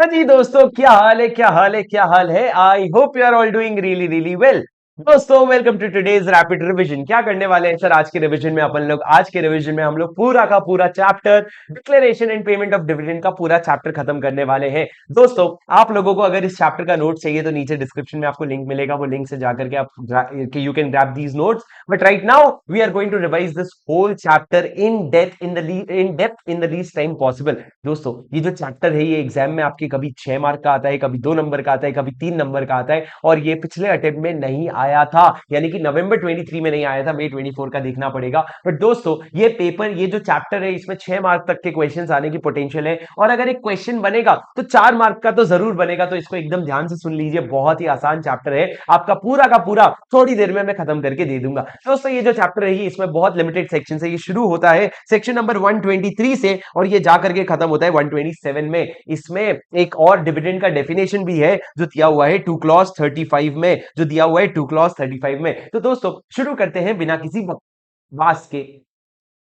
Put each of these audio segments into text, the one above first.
हाँ जी दोस्तों, क्या हाल है, क्या हाल है, क्या हाल है। I hope you are all doing really really well. दोस्तों, welcome to today's rapid revision. क्या करने वाले हैं सर आज के रिवीजन में? हम लोग पूरा का पूरा chapter declaration and payment of dividend का पूरा चैप्टर खत्म करने वाले हैं। दोस्तों, आप लोगों को अगर इस चैप्टर का नोट चाहिए तो नीचे डिस्क्रिप्शन में आपको लिंक मिलेगा, वो लिंक से जाकर के आप you can grab these notes. But right now we are going to revise this whole chapter in depth in the least time possible. दोस्तों, ये जो चैप्टर है ये एग्जाम में आपके कभी 6 मार्क का आता है, कभी 2 नंबर का आता है, कभी 3 नंबर का आता है, और ये पिछले अटेम्प्ट में नहीं आया था, यानी कि नवंबर 23 में नहीं आया था, मई 24 का देखना पड़ेगा। बट दोस्तों, ये जो चैप्टर है इसमें 6 मार्क तक के क्वेश्चन आने की पोटेंशियल है, और अगर एक क्वेश्चन बनेगा तो 4 मार्क का तो जरूर बनेगा। तो इसको एकदम ध्यान से सुन लीजिए, बहुत ही आसान चैप्टर है, आपका पूरा का पूरा थोड़ी देर में मैं खत्म करके दे दूंगा। दोस्तों, ये जो चैप्टर है इसमें बहुत लिमिटेड सेक्शन है। ये शुरू होता है सेक्शन नंबर 123 से और ये जाकर के खत्म होता है 127 में। इसमें एक और डिविडेंड का डेफिनेशन भी है जो दिया हुआ है 2 क्लॉज 35 में, तो दोस्तों शुरू करते हैं बिना किसी बकवास के।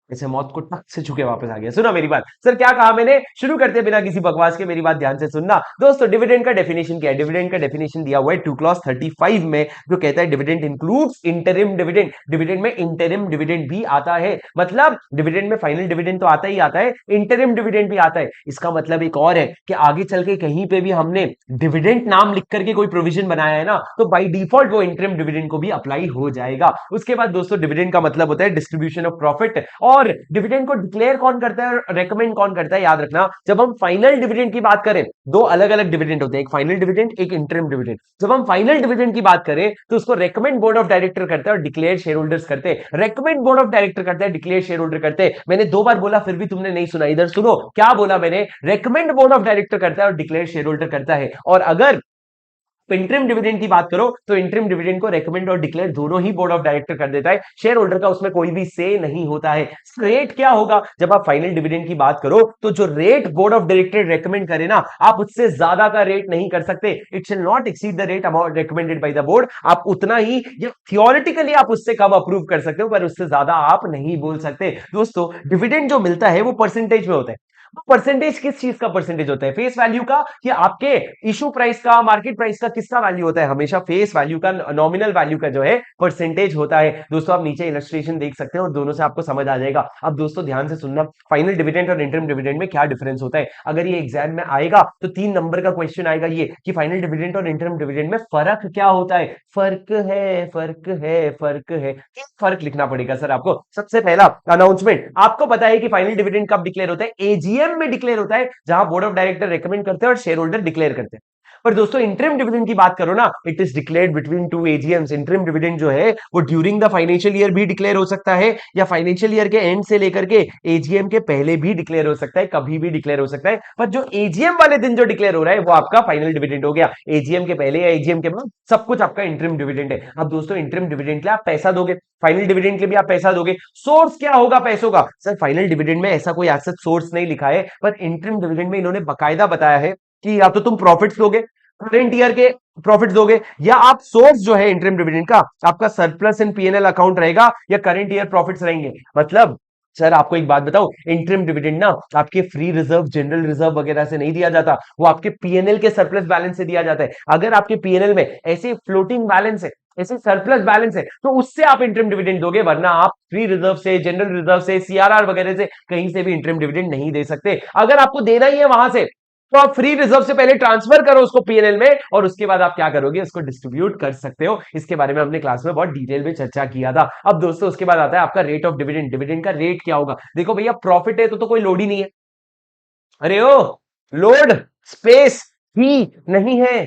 ऐसे मौत को टक से छुके वापस आ गया। सुना मेरी बात? सर क्या कहा मैंने? शुरू करते हैं बिना किसी बकवास के, मेरी बात ध्यान से सुनना। दोस्तों, डिविडेंड का डेफिनेशन क्या है? डिविडेंड का डेफिनेशन दिया हुआ है 2 क्लॉज 35 में, जो कहता है dividend includes interim dividend. Dividend में इंटरिम डिविडेंड भी आता है, मतलब डिविडेंड में फाइनल डिविडेंड तो आता ही आता है, इंटरिम डिविडेंड भी आता है। इसका मतलब एक और है कि आगे चल के कहीं पे भी हमने डिविडेंड नाम लिख करके कोई प्रोविजन बनाया है ना, तो बाई डिफॉल्ट वो इंटरिम डिविडेंड को भी अप्लाई हो जाएगा। उसके बाद दोस्तों, डिविडेंड का मतलब होता है डिस्ट्रीब्यूशन ऑफ प्रॉफिट। और डिविडेंड को डिक्लेयर कौन करता है और रेकमेंड कौन करता है? याद रखना, जब हम फाइनल डिविडेंड की बात करें, दो अलग अलग डिविडेंड होते हैं, एक फाइनल डिविडेंड, एक इंटरिम डिविडेंड। जब हम फाइनल डिविडेंड की बात करें तो उसको रेकमेंड बोर्ड ऑफ डायरेक्टर करता है और डिक्लेयर शेयर होल्डर्स करते हैं। रेकमेंड बोर्ड ऑफ डायरेक्टर करता है, डिक्लेयर शेयर होल्डर करते हैं। मैंने 2 बार बोला फिर भी तुमने नहीं सुना, इधर सुनो क्या बोला मैंने। रेकमेंड बोर्ड ऑफ डायरेक्टर करता है और डिक्लेयर शेयर होल्डर करता है। और अगर इंटरिम डिविडेंड की बात करो तो इंटरिम डिविडेंड को रेकमेंड और डिक्लेयर दोनों ही बोर्ड ऑफ डायरेक्टर कर देता है, शेयर होल्डर का उसमें कोई भी से नहीं होता है। रेट क्या होगा जब आप फाइनल डिविडेंड की बात करो? तो जो rate board of director recommend करे ना, आप उससे ज्यादा का रेट नहीं कर सकते। It shall not exceed the rate amount recommended by the board. आप उतना ही, या थियोरेटिकली आप उससे कम अप्रूव कर सकते हो, पर उससे ज्यादा आप नहीं बोल सकते। दोस्तों, डिविडेंड जो मिलता है वो परसेंटेज में होता है। परसेंटेज किस चीज का परसेंटेज होता है? फेस वैल्यू का, कि आपके इशू प्राइस का, मार्केट प्राइस का, किसका वैल्यू होता है? हमेशा फेस वैल्यू का, नॉमिनल वैल्यू का जो है परसेंटेज होता है। दोस्तों, आप नीचे इलस्ट्रेशन देख सकते हैं और दोनों से आपको समझ आ जाएगा। अब दोस्तों ध्यान से सुनना, फाइनल डिविडेंड और इंटरिम डिविडेंड में क्या डिफरेंस होता है। अगर ये एग्जाम में आएगा तो 3 नंबर का क्वेश्चन आएगा ये, कि फाइनल डिविडेंड और इंटरिम डिविडेंड में फर्क क्या होता है। फर्क है, फर्क है, फर्क है। फर्क लिखना पड़ेगा सर आपको। सबसे पहला अनाउंसमेंट, आपको पता है कि फाइनल डिविडेंड कब डिक्लेयर होता है? एजीएम में डिक्लेयर होता है, जहां बोर्ड ऑफ डायरेक्टर रेकमेंड करते हैं और शेयर होल्डर डिक्लेयर करते हैं। पर दोस्तों, इंटरिम डिविडेंड की बात करो ना, it is declared between 2 AGMs. Interim dividend जो है वो ड्यूरिंग द फाइनेंशियल ईयर भी डिक्लेयर हो सकता है, या फाइनेंशियल ईयर के एंड से लेकर के एजीएम के पहले भी डिक्लेयर हो सकता है, कभी भी डिक्लेयर हो सकता है। पर जो एजीएम वाले दिन जो डिक्लेयर हो रहा है वो आपका फाइनल डिविडेंड हो गया। एजीएम के पहले या एजीएम के बाद सब कुछ आपका इंटरिम डिविडेंड है। अब दोस्तों, इंटरिम डिविडेंड के लिए आप पैसा दोगे, फाइनल डिविडेंड के भी आप पैसा दोगे। सोर्स क्या होगा पैसों का? सर फाइनल डिविडेंड में ऐसा कोई एसेट सोर्स नहीं लिखा है, पर इंटरिम डिविडेंड में इन्होंने बकायदा बताया है कि या तो तुम प्रॉफिट्स दोगे, करंट ईयर के प्रॉफिट्स दोगे, या आप सोर्स जो है इंटरिम डिविडेंड का, आपका सरप्लस इन पीएनएल अकाउंट रहेगा या करंट ईयर प्रॉफिट्स रहेंगे। मतलब सर आपको एक बात बताओ, इंटरिम डिविडेंड ना आपके फ्री रिजर्व, जनरल रिजर्व वगैरह से नहीं दिया जाता, वो आपके पीएनएल के सरप्लस बैलेंस से दिया जाता है। अगर आपके पीएनएल में ऐसे फ्लोटिंग बैलेंस है, ऐसे सरप्लस बैलेंस है, तो उससे आप इंटरिम डिविडेंड दोगे, वरना आप फ्री रिजर्व से, जनरल रिजर्व से, सीआरआर वगैरह से कहीं से भी इंटरिम डिविडेंड नहीं दे सकते। अगर आपको देना ही है वहां से, तो आप फ्री रिजर्व से पहले ट्रांसफर करो उसको पीएनएल में, और उसके बाद आप क्या करोगे, उसको डिस्ट्रीब्यूट कर सकते हो। इसके बारे में हमने क्लास में बहुत डिटेल में चर्चा किया था। अब दोस्तों, उसके बाद आता है आपका रेट ऑफ डिविडेंड। डिविडेंड का रेट क्या होगा? देखो भैया, प्रॉफिट है तो कोई लोड ही नहीं है। अरे ओ, लोड स्पेस ही नहीं है,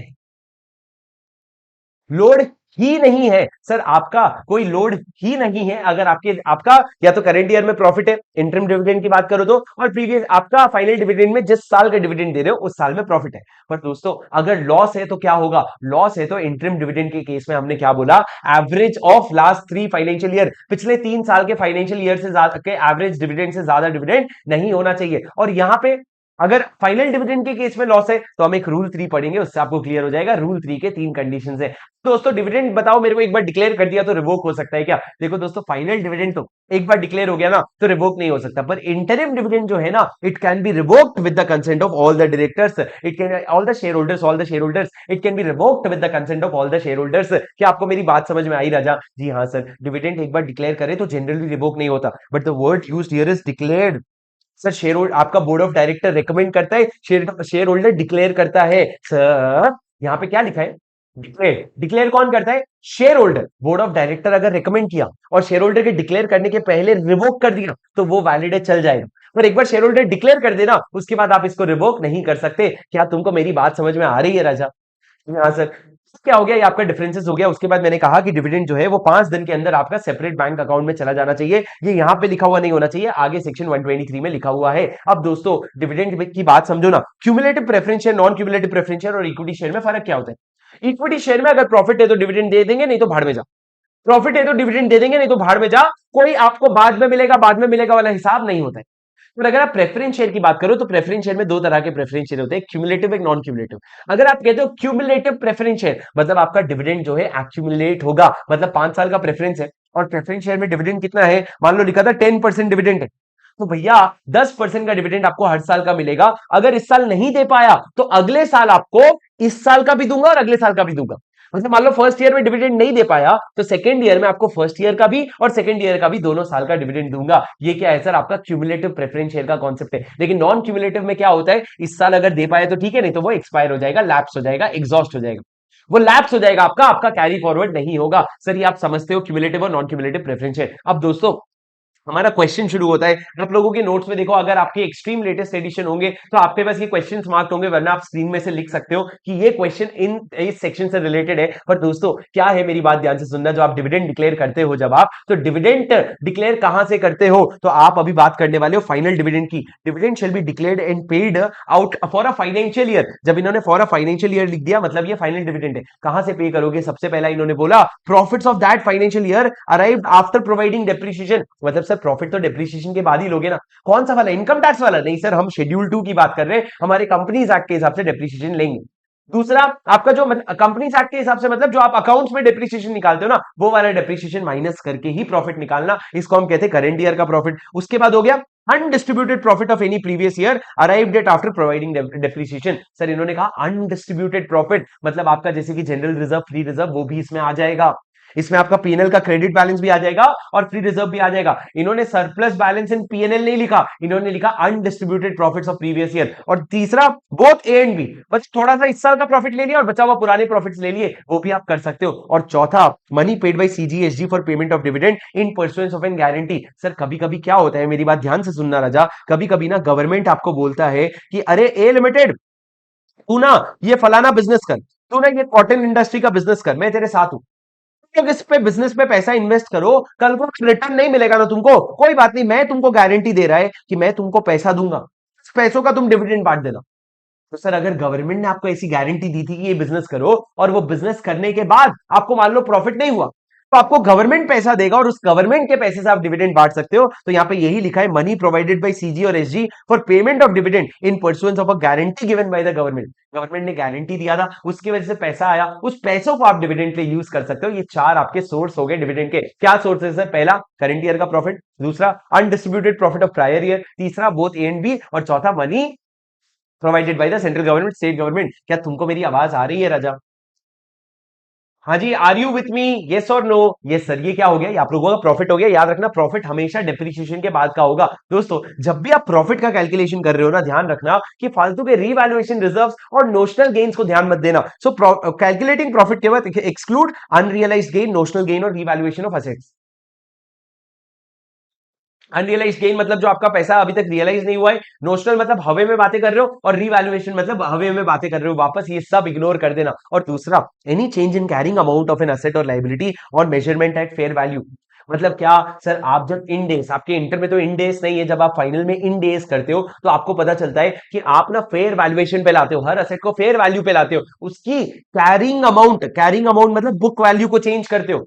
लोड ही नहीं है सर, आपका कोई लोड ही नहीं है। अगर आपका या तो करंट ईयर में प्रॉफिट है, इंटरिम डिविडेंड की बात करो तो, और प्रीवियस आपका फाइनल डिविडेंड में जिस साल का डिविडेंड दे रहे हो उस साल में प्रॉफिट है। पर दोस्तों, अगर लॉस है तो क्या होगा? लॉस है तो इंटरिम डिविडेंड के केस में हमने क्या बोला? Average of last 3 financial year, पिछले 3 साल के फाइनेंशियल ईयर से ज्यादा के एवरेज डिविडेंड से ज्यादा डिविडेंड नहीं होना चाहिए। और यहां पे अगर फाइनल डिविडेंड के केस में लॉस है तो हम एक रूल 3 पढ़ेंगे, उससे आपको क्लियर हो जाएगा। रूल 3 के 3 कंडीशंस है। दोस्तों डिविडेंड बताओ मेरे को, एक बार डिक्लेयर कर दिया तो रिवोक हो सकता है क्या? देखो दोस्तों, फाइनल डिविडेंड तो एक बार डिक्लेयर हो गया ना तो रिवोक नहीं हो सकता, पर इंटरिम डिविडेंड जो है ना, it can be revoked with the consent of all the directors, it can all the share holders, it can be revoked with the consent of all the share holders. क्या आपको मेरी बात समझ में आई राजा? जी हाँ सर, डिविडेंड एक बार declare करे तो जनरली रिवोक नहीं होता, but the word used here is declared. Sir share holder, आपका बोर्ड ऑफ डायरेक्टर रेकमेंड करता है, शेयर होल्डर डिक्लेयर करता है। सर यहाँ पे क्या लिखा है? डिक्लेयर। डिक्लेयर कौन करता है? Share holder. Board of director अगर रेकमेंड किया और शेयर होल्डर के डिक्लेयर करने के पहले रिवोक कर दिया तो वो वैलिड है, चल जाएगा। पर एक बार शेयर होल्डर डिक्लेयर कर देना उसके बाद आप इसको रिवोक नहीं कर सकते। क्या तुमको मेरी बात समझ में आ रही है राजा? हाँ सर। क्या हो गया, ये आपका डिफरेंसेस हो गया। उसके बाद मैंने कहा कि डिविडेंड जो है वो 5 दिन के अंदर आपका सेपरेट बैंक अकाउंट में चला जाना चाहिए। ये यहाँ पे लिखा हुआ नहीं होना चाहिए, आगे सेक्शन 123 में लिखा हुआ है। अब दोस्तों डिविडेंड की बात समझो ना, cumulative preference share, non cumulative preference share और इक्विटी शेयर में फर्क क्या होता है? इक्विटी शेयर में अगर प्रॉफिट है तो डिविडेंड दे देंगे, नहीं तो भाड़ में जा। प्रॉफिट है तो डिविडेंड दे देंगे, नहीं तो भाड़ में जा। कोई आपको बाद में मिलेगा वाला हिसाब नहीं होता है। और अगर आप प्रेफरेंस शेयर की बात करो तो प्रेफरेंस शेयर में दो तरह के प्रेफरेंस शेयर होते हैं, क्यूमुलेटिव एक नॉन क्यूमुलेटिव। अगर आप कहते हो क्यूमुलेटिव प्रेफरेंस शेयर मतलब आपका डिविडेंड जो है एक्यूमुलेट होगा, मतलब 5 साल का प्रेफरेंस है और प्रेफरेंस शेयर में डिविडेंड कितना है, मान लो लिखा था 10% डिविडेंड है, तो भैया 10% का डिविडेंड आपको हर साल का मिलेगा। अगर इस साल नहीं दे पाया तो अगले साल आपको इस साल का भी दूंगा और अगले साल का भी दूंगा। मतलब मान लो फर्स्ट ईयर में डिविडेंड नहीं दे पाया तो सेकंड ईयर में आपको फर्स्ट ईयर का भी और सेकंड ईयर का भी दोनों साल का डिविडेंड दूंगा। ये क्या है सर? आपका क्यूमुलेटिव प्रेफरेंस शेयर का कॉन्सेप्ट है। लेकिन नॉन क्यूमुलेटिव में क्या होता है, इस साल अगर दे पाए तो ठीक है, नहीं तो वो एक्सपायर हो जाएगा, लैप्स हो जाएगा, एग्जॉस्ट हो जाएगा, वो लैप्स हो जाएगा, आपका आपका कैरी फॉरवर्ड नहीं होगा। सर ये आप समझते हो क्यूमुलेटिव और नॉन क्यूमुलेटिव प्रेफरेंस शेयर। अब दोस्तों हमारा क्वेश्चन शुरू होता है। आप लोगों के नोट्स में देखो, अगर आपके एक्सट्रीम लेटेस्ट एडिशन होंगे तो आपके पास ये क्वेश्चंस मार्क्ड होंगे, वरना आप स्क्रीन में से लिख सकते हो कि ये क्वेश्चन इस सेक्शन से रिलेटेड है। पर दोस्तों क्या है, मेरी बात ध्यान से सुनना, जो आप डिविडेंड डिक्लेयर करते हो, जब आप तो डिविडेंड डिक्लेयर कहां से करते हो, तो आप अभी बात करने वाले हो फाइनल डिविडेंड की। Dividend shall be declared and paid out for a financial year. जब इन्होंने फॉर अ फाइनेंशियल ईयर लिख दिया मतलब ये फाइनल डिविडेंड है। कहां से पे करोगे? सबसे पहला इन्होंने बोला profits of that financial year arrived after providing depreciation. मतलब सर प्रॉफिट तो डेप्रिसिएशन के बाद ही लोगे ना। कौन सा वाला? इनकम टैक्स वाला? नहीं सर, हम शेड्यूल 2 की बात कर रहे हैं, हमारे कंपनीज एक्ट के हिसाब से डेप्रिसिएशन लेंगे। दूसरा आपका जो कंपनीज एक्ट के हिसाब से मतलब जो आप अकाउंट्स में डेप्रिसिएशन निकालते हो ना, वो वाला डेप्रिसिएशन माइनस करके ही प्रॉफिट निकालना, इसको हम कहते हैं करंट ईयर का प्रॉफिट। उसके बाद हो गया undistributed profit of any previous year arrived at after providing depreciation. Sir इन्होंने कहा अनडिस्ट्रीब्यूटेड प्रॉफिट मतलब आपका जैसे कि जनरल रिजर्व, फ्री रिजर्व, वो भी इसमें आ जाएगा। इसमें आपका पीएनएल का क्रेडिट बैलेंस भी आ जाएगा और फ्री रिजर्व भी आ जाएगा। इन्होंने सरप्लस बैलेंस इन पीएनएल नहीं लिखा, इन्होंने लिखा undistributed profits of previous year. और तीसरा बोथ ए एंड बी, बस थोड़ा सा इस साल का प्रॉफिट ले लिया और बचा हुआ पुराने प्रॉफिट्स ले लिए, वो भी आप कर सकते हो। और चौथा money paid by CGSG for payment of dividend in pursuance of an guarantee. Sir कभी कभी क्या होता है, मेरी बात ध्यान से सुनना राजा, कभी कभी ना गवर्नमेंट आपको बोलता है कि अरे ए लिमिटेड, तू ना ये फलाना बिजनेस कर, तू ना ये कॉटन इंडस्ट्री का बिजनेस कर, मैं तेरे साथ हूं, इस पे बिजनेस पे पैसा इन्वेस्ट करो, कल को रिटर्न नहीं मिलेगा ना तुमको, कोई बात नहीं, मैं तुमको गारंटी दे रहा है कि मैं तुमको पैसा दूंगा, पैसों का तुम डिविडेंड बांट देना। तो सर अगर गवर्नमेंट ने आपको ऐसी गारंटी दी थी कि ये बिजनेस करो और वो बिजनेस करने के बाद आपको मान लो प्रॉफिट नहीं हुआ, तो आपको गवर्नमेंट पैसा देगा और उस गवर्नमेंट के पैसे से आप डिविडेंड बांट सकते हो। तो यहां पे यही लिखा है मनी प्रोवाइडेड बाय सीजी और SG for payment of dividend in pursuance of a guarantee given by the government. Government ने गारंटी दिया था, उसकी वजह से पैसा आया, उस पैसों को आप डिविडेंड के लिए यूज कर सकते हो। ये चार आपके सोर्स हो गए डिविडेंड के। क्या सोर्सेस है? पहला करंट ईयर का प्रॉफिट, दूसरा undistributed profit of prior year, तीसरा बोथ ए एंड बी, और चौथा money provided by the central government, state government. क्या तुमको मेरी आवाज आ रही है राजा? हाँ जी, are you with me? Yes और नो? Yes sir. ये क्या हो गया? ये आप लोगों का प्रॉफिट हो गया। याद रखना प्रॉफिट हमेशा डेप्रिसिएशन के बाद का होगा। दोस्तों जब भी आप प्रॉफिट का कैलकुलेशन कर रहे हो ना, ध्यान रखना कि फालतू के रीवैल्यूएशन रिजर्व्स और नोशनल गेन्स को ध्यान मत देना। सो कैलकुलेटिंग प्रॉफिट के बाद exclude unrealised gain, notional gain और revaluation of assets. Unrealised gain मतलब जो आपका पैसा अभी तक रियलाइज नहीं हुआ है, नोशनल मतलब हवे में बातें कर रहे हो, और रीवैल्यूएशन मतलब हवे में बातें कर रहे हो वापस, ये सब इग्नोर कर देना। और दूसरा any change in carrying amount of an asset और liability on measurement at fair value. मतलब क्या सर? आप जब इन डेज, आपके इंटर में तो इन डेज नहीं है, जब आप फाइनल में इन डेज करते हो तो आपको पता चलता है कि आप ना फेयर वैल्यूएशन पे लाते हो, हर असेट को फेयर वैल्यू पे लाते हो, उसकी कैरिंग अमाउंट मतलब बुक वैल्यू को चेंज करते हो।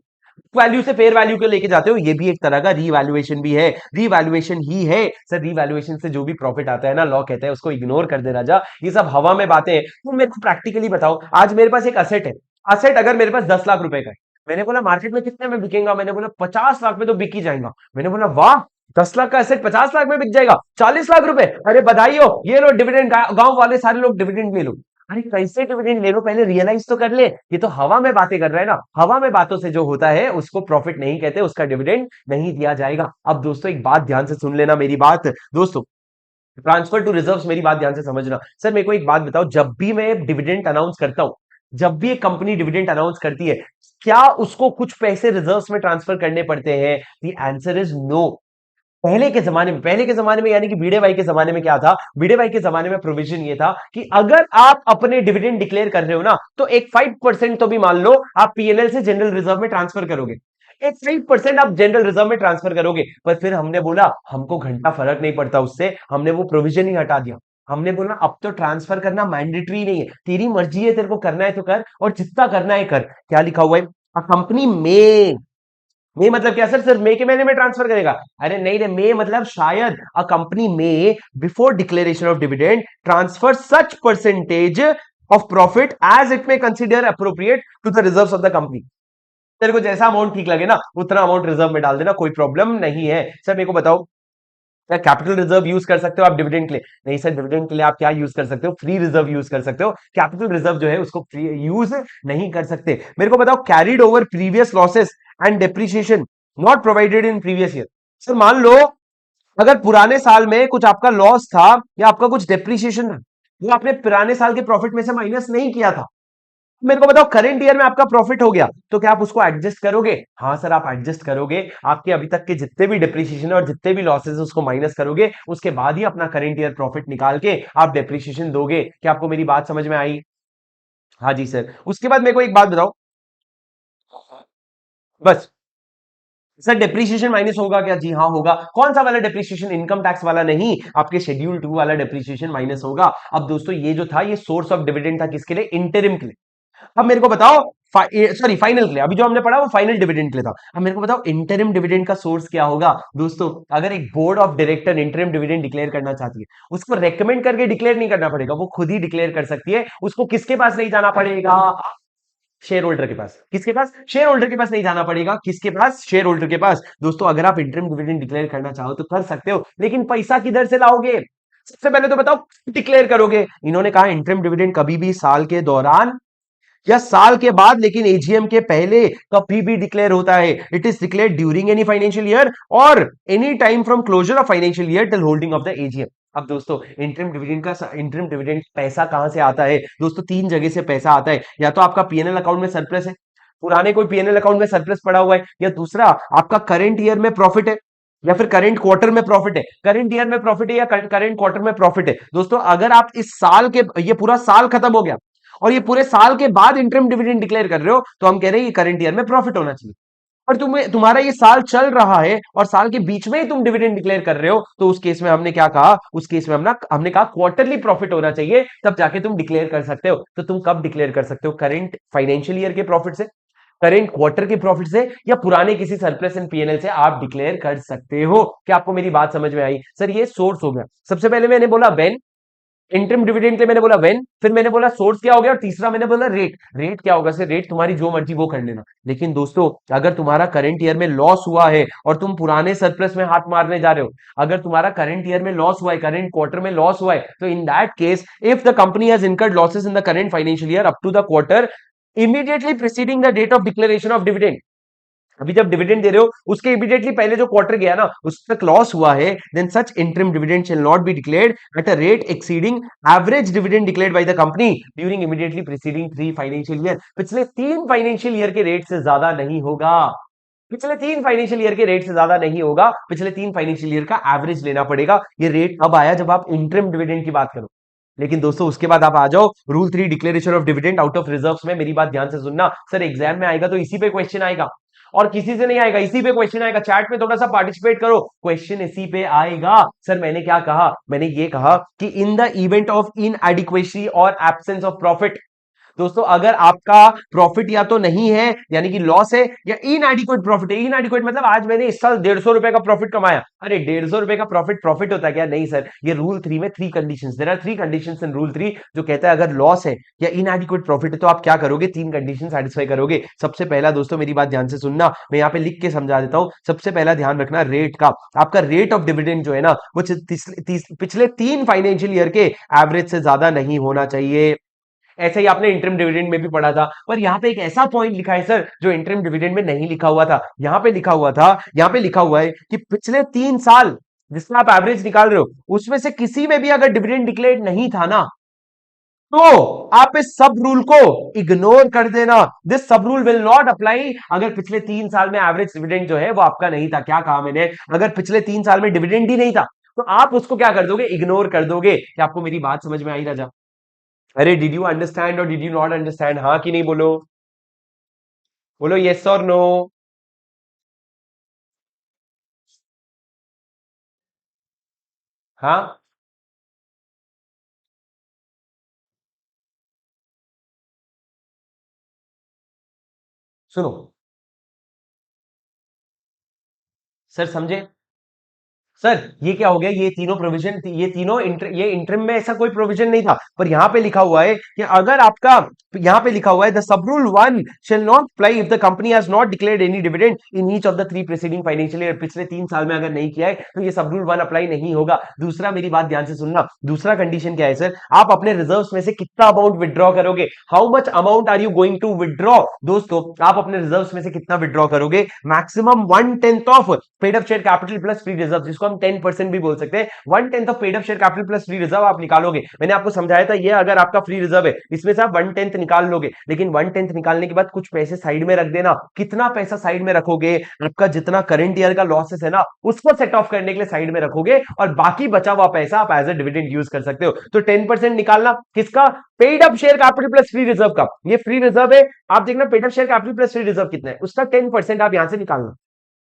वैल्यू से फेयर वैल्यू को लेके जाते हो, ये भी एक तरह का रीवैल्यूएशन भी है, रीवैल्यूएशन ही है सर। रीवैल्यूएशन से जो भी प्रॉफिट आता है ना, लॉ कहता है उसको इग्नोर कर दे राजा, ये सब हवा में बातें हैं। तुम मेरे को प्रैक्टिकली बताओ, आज मेरे पास एक असेट है, असेट अगर मेरे पास 10 लाख रुपए का है, मैंने बोला मार्केट में कितने में बिकेगा, मैंने बोला 50 लाख में तो बिक ही जाएगा। मैंने बोला वाह, 10 लाख का एसेट 50 लाख में बिक जाएगा, 40 लाख रुपए, अरे बधाई हो, ये लो डिविडेंड, गांव वाले सारे लोग डिविडेंड ले लो। अरे कैसे डिविडेंड ले लो, पहले रियलाइज तो कर ले, ये तो हवा में बातें कर रहा है ना, हवा में बातों से जो होता है उसको प्रॉफिट नहीं कहते, उसका डिविडेंड नहीं दिया जाएगा। अब दोस्तों एक बात ध्यान से सुन लेना मेरी बात दोस्तों, ट्रांसफर टू रिजर्व्स, मेरी बात ध्यान से समझना। सर मेरे को एक बात बताओ, जब भी मैं डिविडेंड अनाउंस करता हूं, जब भी एक कंपनी डिविडेंड अनाउंस करती है, क्या उसको कुछ पैसे रिजर्व्स में ट्रांसफर करने पड़ते हैं? The answer is no. पहले के जमाने में यानी कि भिड़े भाई के जमाने में क्या था, भिड़े भाई के जमाने में प्रोविजन ये था कि अगर आप अपने डिविडेंड डिक्लेयर कर रहे हो ना, तो एक 5% तो भी मान लो आप पीएनएल से जनरल रिजर्व में ट्रांसफर करोगे, एक 5% आप जनरल रिजर्व में ट्रांसफर करोगे। पर फिर हमने बोला हमको घंटा फर्क नहीं पड़ता उससे, हमने वो प्रोविजन ही हटा दिया। हमने बोला अब तो ट्रांसफर करना मैंडेटरी नहीं है, तेरी मर्जी है, तेरे को करना है तो कर, और जितना करना है कर। क्या लिखा हुआ है, अ कंपनी में, मे मतलब क्या सर, सिर्फ मे के महीने में ट्रांसफर करेगा? अरे नहीं रे, मे मतलब शायद, अ कंपनी में before declaration of dividend transfer such percentage of profit as it may consider appropriate to the reserves of the company. तेरे को जैसा अमाउंट ठीक लगे ना, उतना अमाउंट रिजर्व में डाल देना, कोई प्रॉब्लम नहीं है। सर मेरे को बताओ, क्या कैपिटल रिजर्व यूज कर सकते हो आप डिविडेंड के लिए? नहीं सर, डिविडेंड के लिए आप क्या यूज कर सकते हो, फ्री रिजर्व यूज कर सकते हो, कैपिटल रिजर्व जो है उसको फ्री यूज नहीं कर सकते। मेरे को बताओ, carried over previous losses and depreciation not provided in previous year. Sir मान लो अगर पुराने साल में कुछ आपका लॉस था या आपका कुछ डेप्रिसिएशन था, वो आपने पुराने साल के प्रॉफिट में से माइनस नहीं किया था, मेरे को बताओ करंट ईयर में आपका प्रॉफिट हो गया, तो क्या आप उसको एडजस्ट करोगे? हाँ सर आप एडजस्ट करोगे, आपके अभी तक के जितने भी डिप्रिसिएशन और जितने भी लॉसेस उसको माइनस करोगे, उसके बाद ही अपना करंट ईयर प्रॉफिट निकाल के आप डिप्रिसिएशन दोगे। क्या आपको मेरी बात समझ में आई? हाँ जी सर। उसके बाद मेरे को एक बात बताओ, बस सर डेप्रिसिएशन माइनस होगा क्या? जी हाँ होगा। कौन सा वाला डेप्रिसिएशन? इनकम टैक्स वाला नहीं, आपके शेड्यूल 2 वाला डेप्रिसिएशन माइनस होगा। अब दोस्तों ये जो था, ये सोर्स ऑफ डिविडेंड था किसके लिए? इंटरिम के लिए। अब मेरे को बताओ, सॉरी फाइनल के लिए, अभी जो हमने पढ़ा वो फाइनल डिविडेंड के लिए था। अब मेरे को बताओ इंटरिम डिविडेंड का सोर्स क्या होगा? दोस्तों अगर एक board of director interim dividend declare करना चाहती है, उसको रेकमेंड करके डिक्लेयर नहीं करना पड़ेगा, वो खुद ही डिक्लेयर कर सकती है। उसको किसके पास नहीं जाना पड़ेगा? शेयर होल्डर के पास। किसके पास? शेयर होल्डर के पास नहीं जाना पड़ेगा। किसके पास? शेयर होल्डर के पास। दोस्तों अगर आप इंटरिम डिविडेंड डिक्लेयर करना चाहो तो कर सकते हो, लेकिन पैसा किधर से लाओगे? सबसे पहले तो बताओ डिक्लेयर करोगे। इन्होंने कहा इंटरिम डिविडेंड कभी भी साल के दौरान या साल के बाद, लेकिन एजीएम के पहले कभी भी डिक्लेयर होता है। It is declare during any financial year और any time from closure of financial year till holding of the AGM. अब दोस्तों इंटरिम डिविडेंड पैसा कहां से आता है? दोस्तों तीन जगह से पैसा आता है, या तो आपका पीएनएल अकाउंट में सरप्लस है, पुराने कोई पीएनएल अकाउंट में सरप्लस पड़ा हुआ है, या दूसरा आपका करंट ईयर में प्रॉफिट है, या फिर करंट क्वार्टर में प्रॉफिट है। करंट ईयर में प्रॉफिट है या करंट क्वार्टर में प्रॉफिट है। दोस्तों अगर आप इस साल के, ये पूरा साल खत्म हो गया और ये पूरे साल के बाद इंटरिम डिविडेंड डिक्लेयर कर रहे हो, तो हम कह रहे हैं ये करंट ईयर में प्रॉफिट होना चाहिए। और तुम्हारा ये साल चल रहा है और साल के बीच में ही तुम डिविडेंड डिक्लेयर कर रहे हो, तो उस केस में हमने क्या कहा? उस केस में हमने कहा क्वार्टरली प्रॉफिट होना चाहिए, तब जाके तुम डिक्लेयर कर सकते हो। तो तुम कब डिक्लेयर कर सकते हो? करंट फाइनेंशियल ईयर के प्रॉफिट से, करंट क्वार्टर के प्रॉफिट से, या पुराने किसी सरप्लस इन पीएनएल से आप डिक्लेयर कर सकते हो। क्या आपको मेरी बात समझ में आई? सर ये सोर्स हो गया। सबसे पहले मैंने बोला व्हेन, इंटरिम डिविडेंड के मैंने बोला व्हेन, फिर मैंने बोला सोर्स क्या हो गया, और तीसरा मैंने बोला रेट। रेट क्या होगा? सर रेट तुम्हारी जो मर्जी वो कर लेना, लेकिन दोस्तों अगर तुम्हारा करंट ईयर में लॉस हुआ है और तुम पुराने सरप्लस में हाथ मारने जा रहे हो, अगर तुम्हारा करंट ईयर में लॉस हुआ है, करंट क्वार्टर में लॉस हुआ है, तो in that case if the company has incurred losses in the current financial year up to the quarter immediately preceding the date of declaration of dividend, अभी जब dividend दे रहे हो उसके इमीडिएटली पहले जो क्वार्टर गया ना उस तक लॉस हुआ है, then such interim dividend shall not be declared at a rate exceeding average dividend declared by the company during immediately preceding 3 financial year. पिछले 3 फाइनेंशियल ईयर के रेट से ज्यादा नहीं होगा, पिछले 3 फाइनेंशियल ईयर के रेट से ज्यादा नहीं होगा, पिछले 3 फाइनेंशियल ईयर का एवरेज लेना पड़ेगा। ये रेट अब आया जब आप इंटरिम डिविडेंड की बात करो। लेकिन दोस्तों उसके बाद आप आ जाओ rule 3 declaration of dividend out of reserves में। मेरी बात ध्यान से सुनना, सर एग्जाम में आएगा तो इसी पे क्वेश्चन आएगा और किसी से नहीं आएगा, इसी पे क्वेश्चन आएगा। चैट में थोड़ा सा पार्टिसिपेट करो, क्वेश्चन इसी पे आएगा। सर मैंने क्या कहा? मैंने ये कहा कि in the event of inadequacy और एब्सेंस ऑफ प्रॉफिट, दोस्तों अगर आपका प्रॉफिट या तो नहीं है यानी कि लॉस है, या इनएडिक्वेट प्रॉफिट है। इनएडिक्वेट मतलब आज मैंने इस साल 150 रुपए का प्रॉफिट कमाया, अरे 150 रुपए का प्रॉफिट प्रॉफिट होता है क्या? नहीं सर, ये रूल 3 में 3 conditions, there are 3 conditions in rule 3 जो कहता है अगर लॉस है या इनएडिक्वेट प्रॉफिट है तो आप क्या करोगे, 3 कंडीशन सेटिस्फाई करोगे। सबसे पहला दोस्तों मेरी बात ध्यान से सुनना, मैं यहाँ पे लिख के समझा देता हूं। सबसे पहला ध्यान रखना रेट का, आपका रेट ऑफ डिविडेंड जो है ना वो पिछले 3 फाइनेंशियल ईयर के एवरेज से ज्यादा नहीं होना चाहिए। ऐसे ही आपने इंटरम डिविडेंड में भी पढ़ा था, पर यहां पे एक ऐसा पॉइंट लिखा है सर जो इंटरम डिविडेंड में नहीं लिखा हुआ था। यहां पे लिखा हुआ था, यहां पे लिखा हुआ है कि पिछले 3 साल जिसमें आप एवरेज निकाल रहे हो उसमें से किसी में भी अगर डिविडेंड डिक्लेयर नहीं था ना, तो आप इस सब रूल को इग्नोर कर देना। दिस सब रूल विल नॉट अप्लाई अगर पिछले 3 साल में एवरेज डिविडेंड जो है वो आपका नहीं था। क्या कहा मैंने? अगर पिछले 3 साल में डिविडेंड ही नहीं था तो आप उसको क्या कर दोगे, इग्नोर कर दोगे। क्या आपको मेरी बात समझ में आई राजा? अरे डिड यू अंडरस्टैंड और डिड यू नॉट अंडरस्टैंड? हाँ कि नहीं बोलो, बोलो यस और नो। हाँ सुनो सर, समझे सर? ये क्या हो गया, ये तीनों प्रोविजन, ये तीनों ये इंटरम में ऐसा कोई प्रोविजन नहीं था, पर यहां पे लिखा हुआ है कि अगर आपका, यहां पे लिखा हुआ है the sub rule 1 shall not apply if the company has not declared any dividend in each of the 3 preceding financial year. पिछले 3 साल में अगर नहीं किया है तो ये सब रूल 1 अप्लाई नहीं होगा। दूसरा मेरी बात ध्यान से सुनना, दूसरा कंडीशन क्या है सर? आप अपने रिजर्व्स में से कितना अमाउंट विड्रॉ करोगे? How much amount are you going to withdraw? दोस्तों आप अपने रिजर्व्स में से कितना विड्रॉ करोगे? Maximum 1/10 of paid up share capital plus free reserve, जिसको हम 10% भी बोल सकते हैं। 1/10 of paid up share capital plus free reserve आप निकालोगे। मैंने आपको समझाया था ये अगर आपका फ्री रिजर्व है इसमें से आप 1/10 निकाल लोगे, लेकिन 1/10 निकालने के बाद कुछ पैसे साइड में रख देना। कितना पैसा साइड में रखोगे? आपका जितना करंट ईयर का लॉसेस है ना उसको सेट ऑफ करने के लिए साइड में रखोगे, और बाकी बचा हुआ पैसा आप एज ए डिविडेंड यूज कर सकते हो। तो 10% निकालना किसका? Paid up share capital plus free reserve का। ये फ्री रिजर्व है, आप देखना paid up share capital plus free reserve कितना है, उसका 10% आप यहां से निकालना।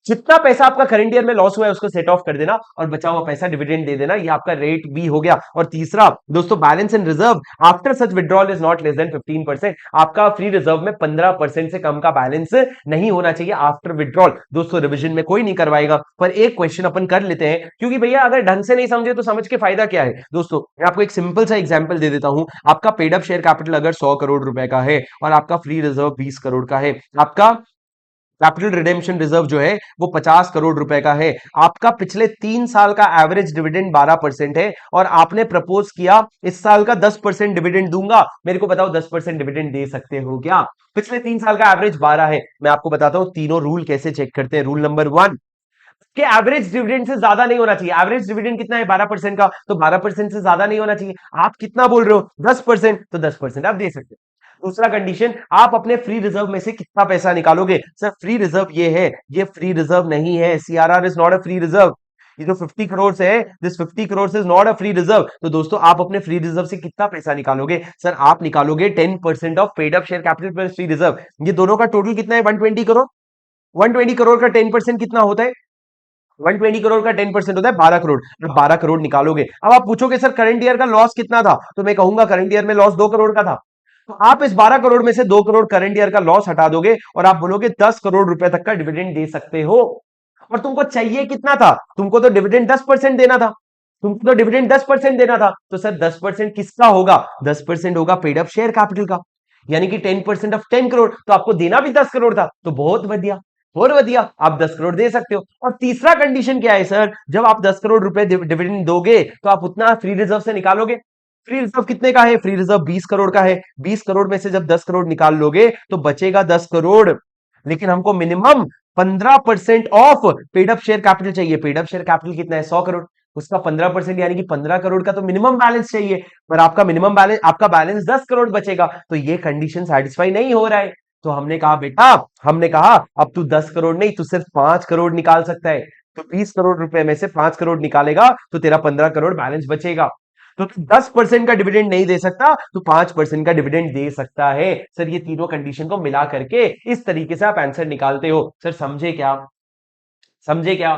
जितना पैसा आपका करंट ईयर में लॉस हुआ है उसको सेट ऑफ कर देना और बचा हुआ पैसा डिविडेंड दे देना। ये आपका रेट बी हो गया। और तीसरा दोस्तों, balance in reserve after such withdrawal is not less than 15%। आपका फ्री रिजर्व में 15% से कम का बैलेंस नहीं होना चाहिए आफ्टर विड्रॉल। दोस्तों रिवीजन में कोई नहीं करवाएगा, पर एक क्वेश्चन अपन कर लेते हैं, क्योंकि भैया अगर ढंग से नहीं समझे तो समझ के फायदा क्या है। दोस्तों मैं आपको एक सिंपल सा एग्जांपल दे देता हूं। आपका पेड अप शेयर कैपिटल अगर 100 करोड़ रुपए का है और आपका फ्री रिजर्व 20 करोड़ का है, आपका कैपिटल रिडेम्पशन रिजर्व जो है वो 50 करोड़ रुपए का है, आपका पिछले 3 साल का एवरेज डिविडेंड 12% है, और आपने प्रपोज किया इस साल का 10% डिविडेंड दूंगा। मेरे को बताओ 10% डिविडेंड दे सकते हो क्या? पिछले 3 साल का एवरेज 12 है। मैं आपको बताता हूं तीनों रूल कैसे चेक करते हैं। रूल नंबर 1 कि एवरेज डिविडेंड से ज्यादा नहीं होना चाहिए। एवरेज डिविडेंड कितना है? 12% का, तो 12% से ज्यादा नहीं होना चाहिए। आप कितना बोल रहे हो? 10%, तो 10% आप दे सकते हो। दूसरा कंडीशन, आप अपने फ्री रिजर्व में से कितना पैसा निकालोगे? सर फ्री रिजर्व ये है, ये फ्री रिजर्व नहीं है। CRR is not a free reserve. ये जो 50 करोड़ है, this 50 crore is not a free reserve. तो दोस्तों आप अपने फ्री रिजर्व से कितना पैसा निकालोगे? सर आप निकालोगे 10% of paid up share capital plus free reserve. ये दोनों का टोटल कितना है? 120 करोड़। 120 करोड़ का 10% कितना होता है? 120 करोड़ का 10% होता है 12 करोड़। अब 12 करोड़ निकालोगे। अब आप पूछोगे सर करंट ईयर का लॉस कितना था, तो मैं कहूंगा करंट ईयर में लॉस 2 करोड़ का था। तो आप इस 12 करोड़ में से 2 करोड़ करंट ईयर का लॉस हटा दोगे और आप बोलोगे 10 करोड़ रुपए तक का डिविडेंड दे सकते हो। और तुमको चाहिए कितना था? तुमको तो डिविडेंड 10% देना था। तुमको तो डिविडेंड 10% देना था, तो सर 10% किसका होगा? 10% होगा पेड अप शेयर कैपिटल का, यानी कि 10% ऑफ 10 करोड़। तो आपको देना भी 10 करोड़ था, तो बहुत बढ़िया, बहुत बढ़िया, आप 10 करोड़ दे सकते हो। और तीसरा कंडीशन क्या है सर? जब आप 10 करोड़ रुपए डिविडेंड दोगे तो आप उतना फ्री रिजर्व से निकालोगे। फ्री रिजर्व कितने का है? फ्री रिजर्व 20 करोड़ का है। 20 करोड़ में से जब 10 करोड़ निकाल लोगे तो बचेगा 10 करोड़। लेकिन हमको minimum 15% of paid up share capital चाहिए। पेड अप शेयर कैपिटल कितना है? 100 करोड़। उसका 15% यानी कि 15 करोड़ का तो मिनिमम बैलेंस चाहिए, पर आपका मिनिमम बैलेंस, आपका बैलेंस 10 करोड़ बचेगा। तो ये कंडीशन सेटिस्फाई नहीं हो रहा है। तो हमने कहा बेटा, हमने कहा अब तू 10 करोड़ नहीं, तू सिर्फ 5 करोड़ निकाल सकता है। तो 20 करोड़ रुपए में से 5 करोड़ निकालेगा तो तेरा 15 करोड़ बैलेंस बचेगा। तो 10% का डिविडेंड नहीं दे सकता, तो 5% का डिविडेंड दे सकता है। सर ये तीनों कंडीशन को मिला करके इस तरीके से आप आंसर निकालते हो। सर समझे क्या? समझे क्या?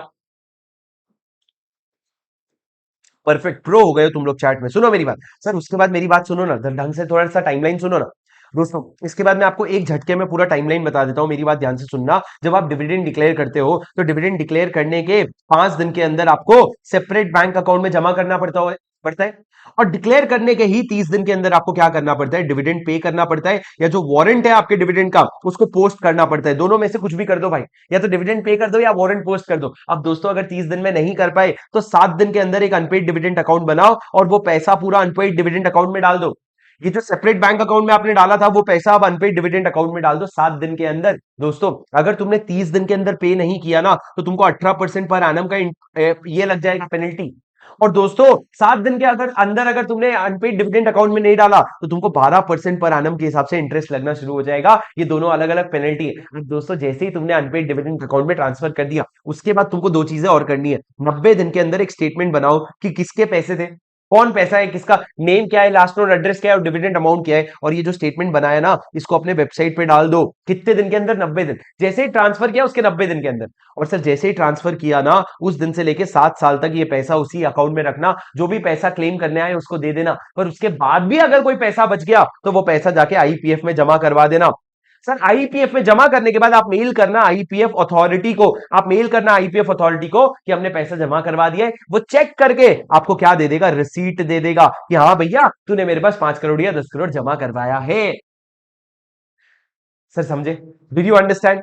परफेक्ट प्रो हो गए हो तुम लोग चैट में। सुनो मेरी बात सर, उसके बाद मेरी बात सुनो ना ढंग से, थोड़ा सा टाइमलाइन सुनो ना। दोस्तों इसके बाद मैं आपको एक झटके में पूरा टाइमलाइन बता देता हूं, मेरी बात ध्यान से सुनना। जब आप डिविडेंड डिक्लेयर करते हो तो डिविडेंड डिक्लेयर करने के 5 दिन के अंदर आपको सेपरेट बैंक अकाउंट में जमा करना पड़ता है और डिक्लेयर करने के ही 30 दिन के अंदर आपको क्या करना पड़ता है, डिविडेंड पे करना पड़ता है, या जो वारंट है आपके डिविडेंड का उसको पोस्ट करना पड़ता है। दोनों में से कुछ भी कर दो भाई, या तो डिविडेंड पे कर दो या वारंट पोस्ट कर दो। अब दोस्तों अगर 30 दिन में नहीं कर पाए तो 7 दिन के अंदर एक अनपेड डिविडेंड अकाउंट बनाओ और वो पैसा पूरा अनपेड डिविडेंड अकाउंट में डाल दो। ये जो सेपरेट बैंक अकाउंट में आपने डाला था वो पैसा अब अनपेड डिविडेंड अकाउंट में डाल दो 7 दिन के अंदर। दोस्तों अगर तुमने 30 दिन के अंदर पे नहीं किया ना तो तुमको 18% पर एनम का ये लग जाएगा पेनल्टी। और दोस्तों 7 दिन के अंदर अगर तुमने अनपेड डिविडेंड अकाउंट में नहीं डाला तो तुमको 12% पर एनम के हिसाब से इंटरेस्ट लगना शुरू हो जाएगा। ये दोनों अलग अलग पेनल्टी है। दोस्तों जैसे ही तुमने अनपेड डिविडेंड अकाउंट में ट्रांसफर कर दिया उसके बाद तुमको दो चीजें और करनी है। 90 दिन के अंदर एक स्टेटमेंट बनाओ कि किसके पैसे थे, कौन पैसा है, किसका नेम क्या है, लास्ट नोट एड्रेस क्या है और डिविडेंड अमाउंट क्या है। और ये जो स्टेटमेंट बनाया ना इसको अपने वेबसाइट पे डाल दो। कितने दिन के अंदर? 90 दिन। जैसे ही ट्रांसफर किया उसके 90 दिन के अंदर। और सर जैसे ही ट्रांसफर किया ना उस दिन से लेके 7 साल तक ये पैसा उसी अकाउंट में रखना। जो भी पैसा क्लेम करने आए उसको दे देना, पर उसके बाद भी अगर कोई पैसा बच गया तो वो पैसा जाके आईपीएफ में जमा करवा देना। सर आईपीएफ में जमा करने के बाद आप मेल करना आईपीएफ अथॉरिटी को, आप मेल करना आईपीएफ अथॉरिटी को कि हमने पैसा जमा करवा दिया है। वो चेक करके आपको क्या दे देगा, रिसीट दे देगा कि हाँ भैया तूने मेरे पास 5 करोड़ या 10 करोड़ जमा करवाया है। सर समझे? Did you understand?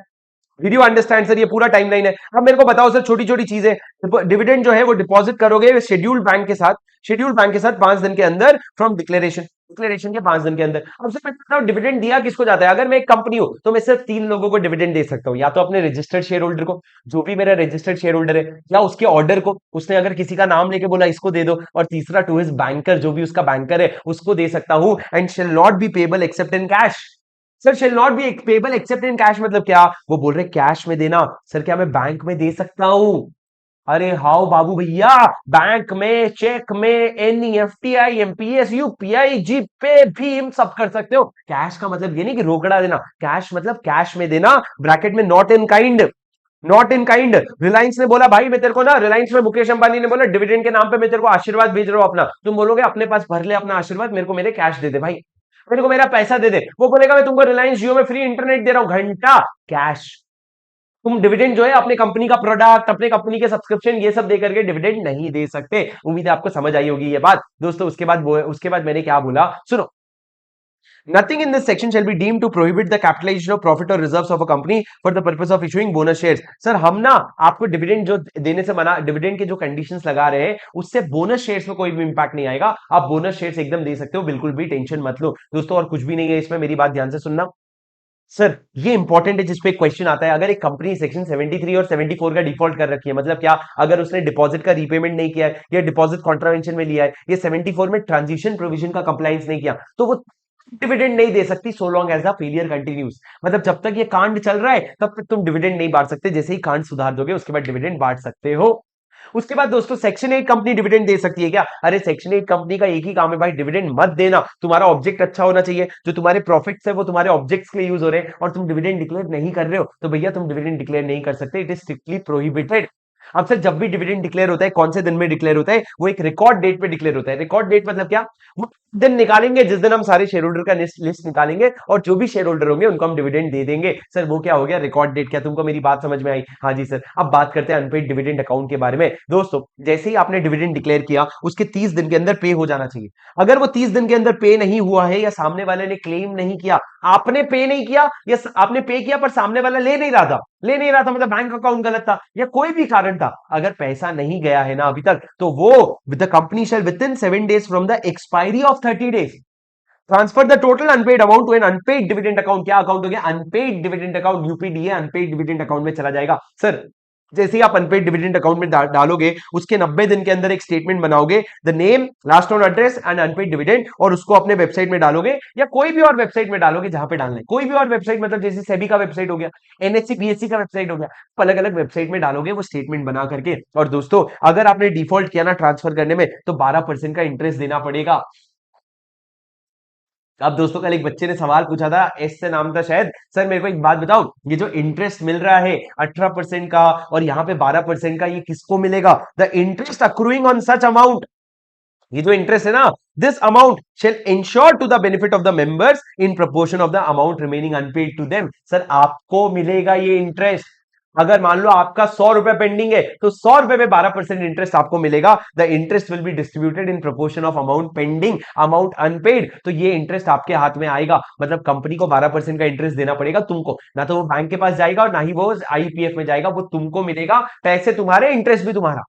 Did you understand sir? ये पूरा टाइमलाइन है। अब मेरे को बताओ सर छोटी छोटी चीजें, डिविडेंड जो है वो डिपॉजिट करोगे शेड्यूल्ड बैंक के साथ, शेड्यूल्ड बैंक के साथ 5 दिन के अंदर फ्रॉम डिक्लेरेशन, डिक्लेरेशन के 5 दिन के अंदर। अब सर मैं बताऊं डिविडेंड दिया किसको जाता है? अगर मैं एक कंपनी हूं तो मैं सिर्फ 3 लोगों को डिविडेंड दे सकता हूं, या तो अपने रजिस्टर्ड शेयर होल्डर को, जो भी मेरा रजिस्टर्ड शेयर होल्डर है, या उसके ऑर्डर को, उसने अगर किसी का नाम लेके बोला इसको दे दो, और तीसरा टू हिज बैंकर, जो भी उसका बैंकर है उसको दे सकता हूं। And shall not be payable accept in cash. Sir shall not be payable accept in cash मतलब क्या? वो बोल रहे कैश में देना। सर क्या मैं बैंक में दे सकता हूं? अरे हाउ बाबू भैया, बैंक में, चेक में, एनईएफटी, एमपीएस, यूपीआई, जीपे, भीम सब कर सकते हो। कैश का मतलब ये नहीं कि रोकड़ा देना, कैश मतलब कैश में देना, ब्रैकेट में not in kind, not in kind. Reliance ने बोला भाई मैं तेरे को ना, रिलायंस में मुकेश अंबानी ने बोला डिविडेंड के नाम पे मैं तेरे को आशीर्वाद भेज रहा हूं अपना। तुम बोलोगे अपने पास भर ले अपना आशीर्वाद, मेरे को मेरे कैश दे दे भाई, मेरे को मेरा पैसा दे दे। वो बोलेगा मैं तुमको रिलायंस जियो में फ्री इंटरनेट दे रहा हूं, घंटा कैश। तुम डिविडेंड जो है अपने कंपनी का प्रोडक्ट, अपने कंपनी के सब्सक्रिप्शन ये सब दे करके डिविडेंड नहीं दे सकते। उम्मीद है आपको समझ आई होगी ये बात। दोस्तों उसके बाद मैंने क्या बोला सुनो। Nothing in this section shall be deemed to prohibit the capitalization of profit or reserves of a company for the purpose of issuing bonus shares. Sir हम ना आपको डिविडेंड जो देने से मना, डिविडेंड के जो कंडीशंस लगा रहे हैं उससे बोनस शेयर्स में कोई भी इंपैक्ट नहीं आएगा। आप बोनस शेयर्स एकदम दे सकते हो, बिल्कुल भी टेंशन मत लो दोस्तों। और कुछ भी नहीं है इसमें, मेरी बात ध्यान से सुनना। सर ये इंपॉर्टेंट है, जिसपे क्वेश्चन आता है, अगर एक कंपनी सेक्शन 73 और 74 का डिफॉल्ट कर रखी है, मतलब क्या? अगर उसने डिपॉजिट का रीपेमेंट नहीं किया है या डिपॉजिट कॉन्ट्रावेंशन में लिया है, ये 74 में ट्रांजिशन प्रोविजन का कंप्लायंस नहीं किया, तो वो डिविडेंड नहीं दे सकती so long as the failure continues. मतलब जब तक ये कांड चल रहा है तब तक तुम डिविडेंड नहीं बांट सकते। जैसे ही कांड सुधार दोगे उसके बाद डिविडेंड बांट सकते हो। उसके बाद दोस्तों सेक्शन 8 कंपनी डिविडेंड दे सकती है क्या? अरे सेक्शन 8 कंपनी का एक ही काम है भाई, डिविडेंड मत देना। तुम्हारा ऑब्जेक्ट अच्छा होना चाहिए, जो तुम्हारे प्रॉफिट्स है वो तुम्हारे ऑब्जेक्ट्स के लिए यूज हो रहे हैं, और तुम डिविडेंड डिक्लेयर नहीं कर रहे हो तो भैया तुम डिविडेंड डिक्लेयर नहीं कर सकते, इट इज स्ट्रिक्टली प्रोहिबिटेड। अब सर जब भी डिविडेंड डिक्लेयर होता है कौन से दिन में डिक्लेयर होता है? वो एक रिकॉर्ड डेट पे डिक्लेयर होता है। रिकॉर्ड डेट मतलब क्या? वो दिन निकालेंगे जिस दिन हम सारे शेयर होल्डर का लिस्ट निकालेंगे और जो भी शेयर होल्डर होंगे उनको हम डिविडेंड दे देंगे। सर वो क्या हो गया रिकॉर्ड डेट? क्या तुमको मेरी बात समझ में आई? हाँ जी सर। अब बात करते हैं अनपेड डिविडेंड अकाउंट के बारे में। दोस्तों जैसे ही आपने डिविडेंड डिक्लेयर किया उसके 30 दिन के अंदर पे हो जाना चाहिए। अगर वो 30 दिन के अंदर पे नहीं हुआ है या सामने वाले ने क्लेम नहीं किया, आपने पे नहीं किया या आपने पे किया पर सामने वाला ले नहीं रहा था, ले नहीं रहा था मतलब बैंक अकाउंट गलत था या कोई भी कारण था, अगर पैसा नहीं गया है ना अभी तक, तो वो with the company shall within 7 days from the expiry of 30 days transfer the total unpaid amount to an unpaid dividend account. क्या अकाउंट हो गया? Unpaid dividend account, UPDA unpaid dividend account में चला जाएगा। सर जैसे ही आप unpaid dividend account में डालोगे उसके 90 दिन के अंदर एक स्टेटमेंट बनाओगे, the name, last known address and unpaid dividend, और उसको अपने वेबसाइट में डालोगे या कोई भी और वेबसाइट में डालोगे जहां पे डालना है। कोई भी और वेबसाइट मतलब जैसे सेबी का वेबसाइट हो गया, एनएससी बीएससी का वेबसाइट हो गया, अलग अलग वेबसाइट में डालोगे वो स्टेटमेंट बना करके। और दोस्तों अगर आपने डिफॉल्ट किया ना ट्रांसफर करने में तो 12% का इंटरेस्ट देना पड़ेगा। अब दोस्तों कल एक बच्चे ने सवाल पूछा था, एस से नाम था शायद, सर मेरे को एक बात बताओ, ये जो इंटरेस्ट मिल रहा है 18% का और यहाँ पे 12% का, ये किसको मिलेगा? The interest accruing on such amount ये जो इंटरेस्ट है ना, this amount shall insure to the benefit of the members in proportion of the amount remaining unpaid to them. Sir आपको मिलेगा ये इंटरेस्ट। अगर मान लो आपका 100 रुपए पेंडिंग है तो 100 रुपए में 12% इंटरेस्ट आपको मिलेगा। The interest will be distributed in proportion of amount pending amount unpaid. तो ये इंटरेस्ट आपके हाथ में आएगा, मतलब कंपनी को 12% का इंटरेस्ट देना पड़ेगा तुमको, ना तो वो बैंक के पास जाएगा और ना ही वो आईपीएफ में जाएगा, वो तुमको मिलेगा। पैसे तुम्हारे, इंटरेस्ट भी तुम्हारा,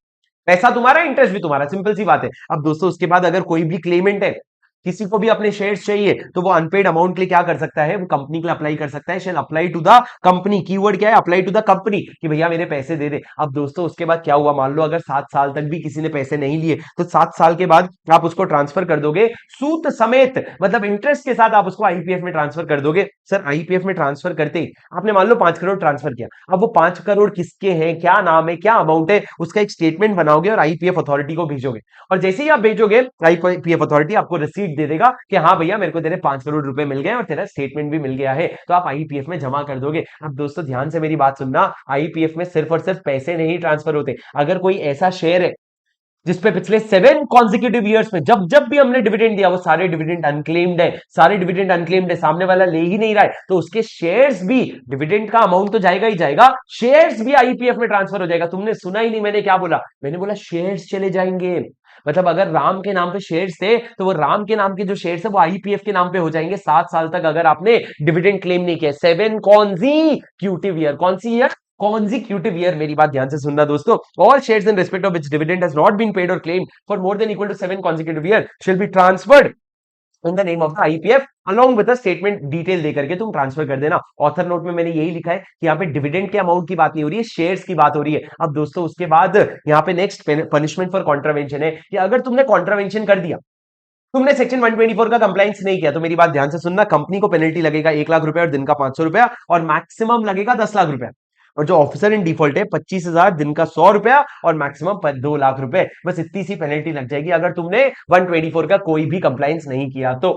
पैसा तुम्हारा, इंटरेस्ट भी तुम्हारा, सिंपल सी बात है। अब दोस्तों उसके बाद अगर कोई भी क्लेमेंट है, किसी को भी अपने शेयर्स चाहिए, तो वो अनपेड अमाउंट के लिए क्या कर सकता है, वो कंपनी के लिए अप्लाई कर सकता है। Shall apply to the company, keyword क्या है, अप्लाई टू द कंपनी, कि भैया मेरे पैसे दे दे। अब दोस्तों उसके बाद क्या हुआ, मान लो अगर 7 साल तक भी किसी ने पैसे नहीं लिए, तो 7 साल के बाद आप उसको ट्रांसफर कर दोगे सूद समेत, मतलब इंटरेस्ट के साथ आप उसको आईपीएफ में ट्रांसफर कर दोगे। सर आईपीएफ में ट्रांसफर करते ही आपने मान लो 5 करोड़ ट्रांसफर किया, अब वो 5 करोड़ किसके हैं, क्या नाम है, क्या अमाउंट है, उसका एक स्टेटमेंट बनाओगे और आईपीएफ अथॉरिटी को भेजोगे। और जैसे ही आप भेजोगे, आईपीएफ अथॉरिटी आपको रिसीट दे देगा कि हाँ भैया मेरे को तेरे 5 करोड़ रुपए मिल गए और तेरा स्टेटमेंट भी मिल गया है, तो आप आईपीएफ में जमा कर दोगे। अब दोस्तों ध्यान से मेरी बात सुनना, आईपीएफ में सिर्फ और सिर्फ पैसे नहीं ट्रांसफर होते। अगर कोई ऐसा शेयर है जिसपे पिछले 7 कॉन्जिक्यूटिव ईयर्स में जब जब भी हमने डिविडेंड दिया, वो सारे डिविडेंड अनक्लेम्ड है, सारे डिविडेंड अनक्लेम्ड है, सामने वाला ले ही नहीं रहा है, तो उसके शेयर्स भी, डिविडेंड का अमाउंट तो जाएगा ही जाएगा, शेयर्स भी आईपीएफ में ट्रांसफर हो जाएगा। तुमने सुना ही नहीं मैंने क्या बोला, मैंने बोला शेयर्स चले जाएंगे। मतलब अगर राम के नाम पे शेयर्स थे, तो वो राम के नाम के जो शेयर्स है वो आईपीएफ के नाम पे हो जाएंगे 7 साल तक, अगर आपने डिविडेंड क्लेम नहीं किया। 7 कॉन्जिक्यूटिव ईयर, कौन सी ईयर, consecutive year। मेरी बात ध्यान से सुनना दोस्तों। All shares in respect of which dividend has not been paid or claimed for more than equal to 7 consecutive year shall be transferred in the name of the IPF along with a statement detail दे करके तुम transfer कर देना। Author note में मैंने यही लिखा है कि यहाँ पे डिविडेंड के अमाउंट की बात नहीं हो रही है, शेयर्स की बात हो रही है। अब दोस्तों उसके बाद यहाँ पे नेक्स्ट पनिशमेंट फॉर कॉन्ट्रावेंशन है कि अगर तुमने कॉन्ट्रावेंशन कर दिया, तुमने सेक्शन 124 का कंप्लायंस नहीं किया, तो मेरी बात ध्यान से सुनना, कंपनी को पेनल्टी लगेगा 1 लाख रुपए और दिन का 500 रुपया, और मैक्सिमम लगेगा 10 लाख रुपया। और जो ऑफिसर इन डिफॉल्ट है 25,000, दिन का 100 रुपया और मैक्सिमम 2 लाख रुपए, बस इतनी सी पेनल्टी लग जाएगी अगर तुमने 124 का कोई भी कंप्लायंस नहीं किया तो।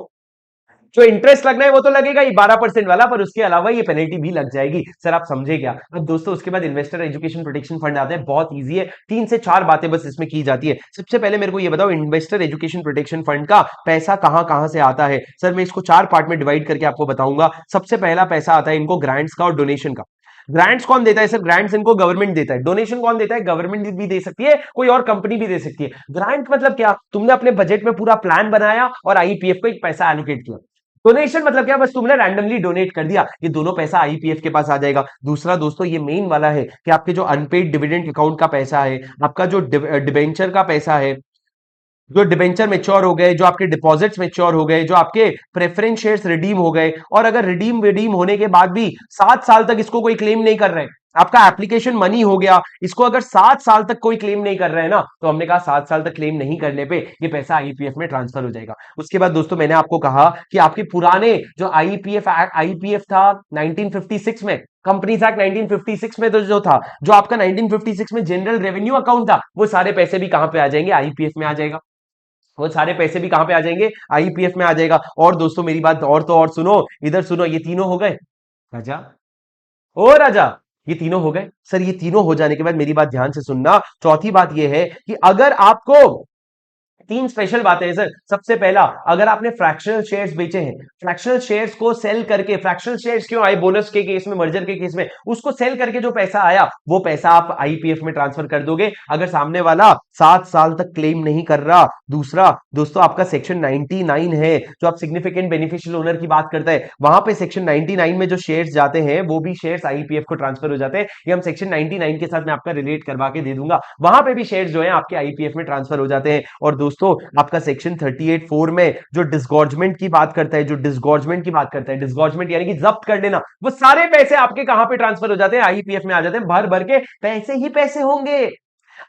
जो इंटरेस्ट लगना है वो तो लगेगा ही 12% वाला, पर उसके अलावा ये पेनल्टी भी लग जाएगी। सर आप समझे क्या। अब दोस्तों उसके बाद इन्वेस्टर एजुकेशन प्रोटेक्शन फंड आता है, बहुत इजी है, 3 से 4 बातें बस इसमें की जाती है। सबसे पहले मेरे को ये बताओ, इन्वेस्टर एजुकेशन प्रोटेक्शन फंड का पैसा कहां कहां से आता है। सर मैं इसको 4 पार्ट में डिवाइड करके आपको बताऊंगा। सबसे पहला पैसा आता है इनको ग्रांट्स का और डोनेशन का। ग्रांट्स कौन देता है सर, ग्रांट्स इनको गवर्नमेंट देता है। डोनेशन कौन देता है, गवर्नमेंट भी दे सकती है, कोई और कंपनी भी दे सकती है। ग्रांट मतलब क्या, तुमने अपने बजट में पूरा प्लान बनाया और आईपीएफ को एक पैसा एलोकेट किया। डोनेशन मतलब क्या, बस तुमने रैंडमली डोनेट कर दिया, ये दोनों पैसा आईपीएफ के पास आ जाएगा। दूसरा दोस्तों ये मेन वाला है कि आपके जो अनपेड डिविडेंड अकाउंट का पैसा है, आपका जो डिबेंचर का पैसा है, जो डिबेंचर मेच्योर हो गए, जो आपके डिपॉजिट्स मेच्योर हो गए, जो आपके प्रेफरेंस शेयर्स रिडीम हो गए, और अगर रिडीम होने के बाद भी 7 साल तक इसको कोई क्लेम नहीं कर रहे हैं, आपका एप्लीकेशन मनी हो गया, इसको अगर 7 साल तक कोई क्लेम नहीं कर रहा है ना, तो हमने कहा 7 साल तक क्लेम नहीं करने पे ये पैसा आईपीएफ में ट्रांसफर हो जाएगा। उसके बाद दोस्तों मैंने आपको कहा कि आपके पुराने जो आईपीएफ था 1956 में, कंपनीज एक्ट 1956 में, तो जो था, जो आपका 1956 में जनरल रेवेन्यू अकाउंट था, वो सारे पैसे भी कहां पे आ जाएंगे, आईपीएफ में आ जाएगा। वो सारे पैसे भी कहां पे आ जाएंगे, आईपीएफ में आ जाएगा। और दोस्तों मेरी बात और तो और सुनो, इधर सुनो, ये तीनों हो गए राजा, ओ राजा, ये तीनों हो गए। सर ये तीनों हो जाने के बाद मेरी बात ध्यान से सुनना, चौथी बात ये है कि अगर आपको 3 स्पेशल बातें हैं सर। सबसे पहला, अगर आपने फ्रैक्शनल शेयर्स बेचे हैं, फ्रैक्शनल शेयर्स को सेल करके, फ्रैक्शनल शेयर्स क्यों आए, बोनस के केस में, मर्जर के केस में, उसको सेल करके जो पैसा आया, वो पैसा आप आईपीएफ में ट्रांसफर कर दोगे अगर सामने वाला 7 साल तक क्लेम नहीं कर रहा। दूसरा दोस्तों आपका सेक्शन 99 है, जो आप सिग्निफिकेंट बेनिफिशियल ओनर की बात करता है, वहां पे सेक्शन 99 में जो शेयर्स जाते हैं वो भी शेयर्स आईपीएफ को ट्रांसफर हो जाते हैं। ये हम सेक्शन 99 के साथ मैं आपका रिलेट करवा के दे दूंगा, वहां पे भी शेयर्स जो है आपके आईपीएफ में ट्रांसफर हो जाते हैं। और दोस्तों आपका सेक्शन 38(4) में जो डिस्गॉर्जमेंट की बात करता है, जो डिस्गॉर्जमेंट की बात करता है, डिस्गॉर्जमेंट यानी कि जब्त कर लेना, वो सारे पैसे आपके कहां पे ट्रांसफर हो जाते हैं, आईपीएफ में आ जाते हैं। भर भर के पैसे ही पैसे होंगे।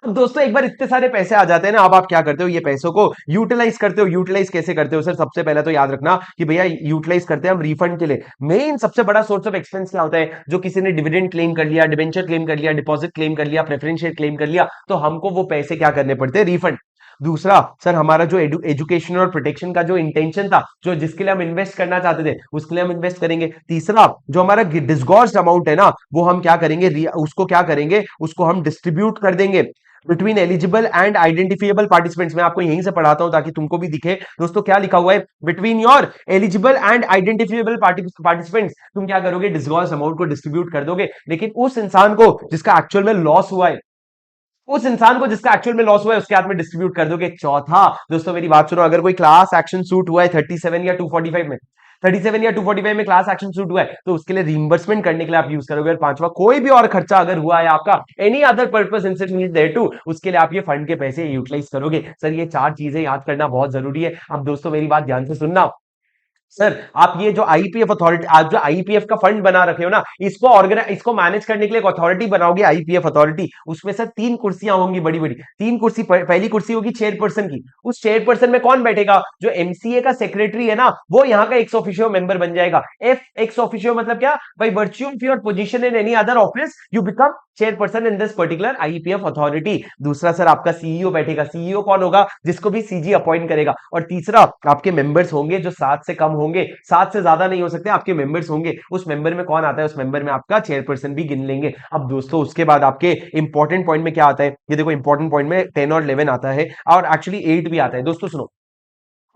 अब दोस्तों एक बार इतने सारे पैसे आ जाते हैं ना, अब आप क्या करते हो, ये पैसों को यूटिलाइज करते हो। यूटिलाइज कैसे करते हो सर, सबसे पहले तो याद रखना कि भैया यूटिलाइज करते हैं हम रिफंड के लिए। मेन सबसे बड़ा सोर्स ऑफ एक्सपेंस क्या होता है, जो किसी ने डिविडेंड क्लेम कर लिया, डिबेंचर क्लेम कर लिया, डिपॉजिट क्लेम कर लिया, प्रेफरेंस शेयर क्लेम कर लिया, तो हमको वो पैसे क्या करने पड़ते हैं, रिफंड। दूसरा सर, हमारा जो एजुकेशन और प्रोटेक्शन का जो इंटेंशन था, जो जिसके लिए हम इन्वेस्ट करना चाहते थे, उसके लिए हम इन्वेस्ट करेंगे। तीसरा, जो हमारा डिस्गॉर्स्ड अमाउंट है ना, वो हम क्या करेंगे, उसको क्या करेंगे, उसको हम डिस्ट्रीब्यूट कर देंगे। Between eligible and identifiable participants. मैं आपको यहीं से पढ़ाता हूं ताकि तुमको भी दिखे दोस्तों क्या लिखा हुआ है। Between your eligible and identifiable participants, तुम क्या करोगे, डिस्गॉर्स अमाउंट को डिस्ट्रीब्यूट कर दोगे, लेकिन उस इंसान को जिसका एक्चुअल में लॉस हुआ है, उस इंसान को जिसका एक्चुअल में लॉस हुआ है उसके हाथ में डिस्ट्रीब्यूट कर दोगे। चौथा दोस्तों मेरी बात सुनो, अगर कोई क्लास एक्शन सूट हुआ है 37 या 245 में, 37 या 245 में क्लास एक्शन सूट हुआ है तो उसके लिए रिइंबर्समेंट करने के लिए आप यूज करोगे। और पांचवा, कोई भी और खर्चा अगर हुआ है आपका, any other purpose instant thereto, उसके लिए आप ये फंड के पैसे यूटिलाइज करोगे। सर ये चार चीजें याद करना बहुत जरूरी है। अब दोस्तों मेरी बात ध्यान से सुनना। सर आप ये जो आईपीएफ अथॉरिटी, आप जो आईपीएफ का फंड बना रखे हो ना, इसको मैनेज करने के लिए एक अथॉरिटी बनाओगे, आईपीएफ अथॉरिटी। उसमें सर तीन कुर्सियां होंगी, बड़ी बड़ी तीन कुर्सी। पहली कुर्सी होगी चेयरपर्सन की। उस चेयरपर्सन में कौन बैठेगा, जो एमसीए का सेक्रेटरी है ना, वो यहाँ का एक्स ऑफिशियो मेंबर बन जाएगा। एफ एक्स ऑफिशियो मतलब क्या, by virtue of your position in any other office you become chairperson in this particular IPF authority. दूसरा सर आपका सीईओ बैठेगा। सीईओ कौन होगा, जिसको भी सीजी अपॉइंट करेगा। और तीसरा आपके मेंबर्स होंगे जो 7 से कम होंगे, 7 से ज्यादा नहीं हो सकते आपके मेंबर्स होंगे। उस मेंबर में कौन आता है, उस मेंबर में आपका चेयरपर्सन भी गिन लेंगे। अब दोस्तों उसके बाद आपके इंपॉर्टेंट पॉइंट में क्या आता है, ये देखो इंपॉर्टेंट पॉइंट में 10 और 11 आता है, और एक्चुअली 8 भी आता है। दोस्तों सुनो,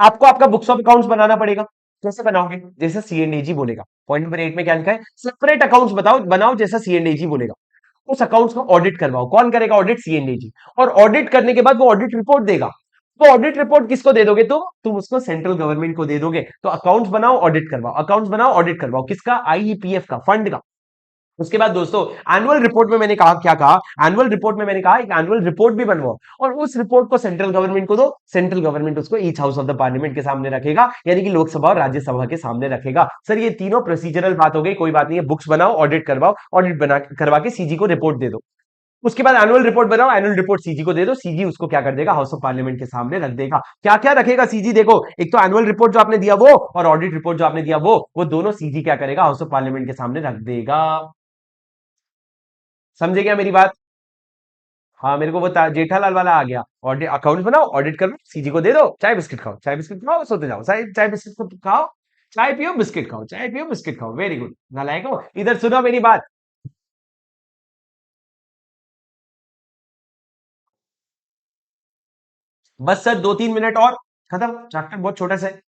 आपको आपका बुक्स ऑफ अकाउंट्स बनाना पड़ेगा। कैसे बनाओगे, जैसे सीएनएजी बोलेगा। पॉइंट नंबर 8 में क्या लिखा है, सेपरेट अकाउंट्स बताओ बनाओ जैसा सीएनएजी बोलेगा। उस अकाउंट्स को ऑडिट करवाओ। कौन करेगा ऑडिट, सीएनएजी। और ऑडिट करने के बाद वो ऑडिट रिपोर्ट देगा। तो ऑडिट रिपोर्ट किसको दे दोगे, तुम उसको सेंट्रल गवर्नमेंट को दे दोगे। तो अकाउंट्स बनाओ ऑडिट करवाओ, अकाउंट्स बनाओ ऑडिट करवाओ, किसका, आईईपीएफ का, फंड का। उसके बाद दोस्तों एनुअल रिपोर्ट में मैंने कहा, क्या कहा, एनुअल रिपोर्ट में मैंने कहा एक एनुअल रिपोर्ट भी बनवाओ, और उस रिपोर्ट को सेंट्रल गवर्नमेंट को दो। सेंट्रल गवर्नमेंट उसको each house of the parliament के सामने रखेगा, यानी कि लोकसभा और राज्यसभा के सामने रखेगा। सर ये तीनों प्रोसीजरल बात हो गई, कोई बात नहीं है। बुक्स बनाओ, ऑडिट करवाओ, ऑडिट बना करवा के सीजी को रिपोर्ट दे दो। उसके बाद एनुअल रिपोर्ट बनाओ, एनुअल रिपोर्ट सीजी को दे दो, सीजी उसको क्या कर देगा, हाउस ऑफ पार्लियामेंट के सामने रख देगा। क्या क्या रखेगा सीजी, देखो एक तो एनुअल रिपोर्ट जो आपने दिया वो, और ऑडिट रिपोर्ट जो आपने दिया वो दोनों सीजी क्या करेगा, हाउस ऑफ पार्लियामेंट के सामने रख देगा। समझे क्या मेरी बात। हाँ मेरे को वो जेठालाल वाला आ गया। ऑडिट अकाउंट बनाओ, ऑडिट करो, सीजी को दे दो, चाय बिस्किट खाओ, चाय बिस्किट खाओ, सोते जाओ, चाय चाय बिस्किट खाओ, चाय पियो बिस्किट खाओ, चाय पियो बिस्किट खाओ। वेरी गुड नालायको, इधर सुनो मेरी बात। बस सर 2-3 मिनट और, खत्म, चैप्टर बहुत छोटा सा है।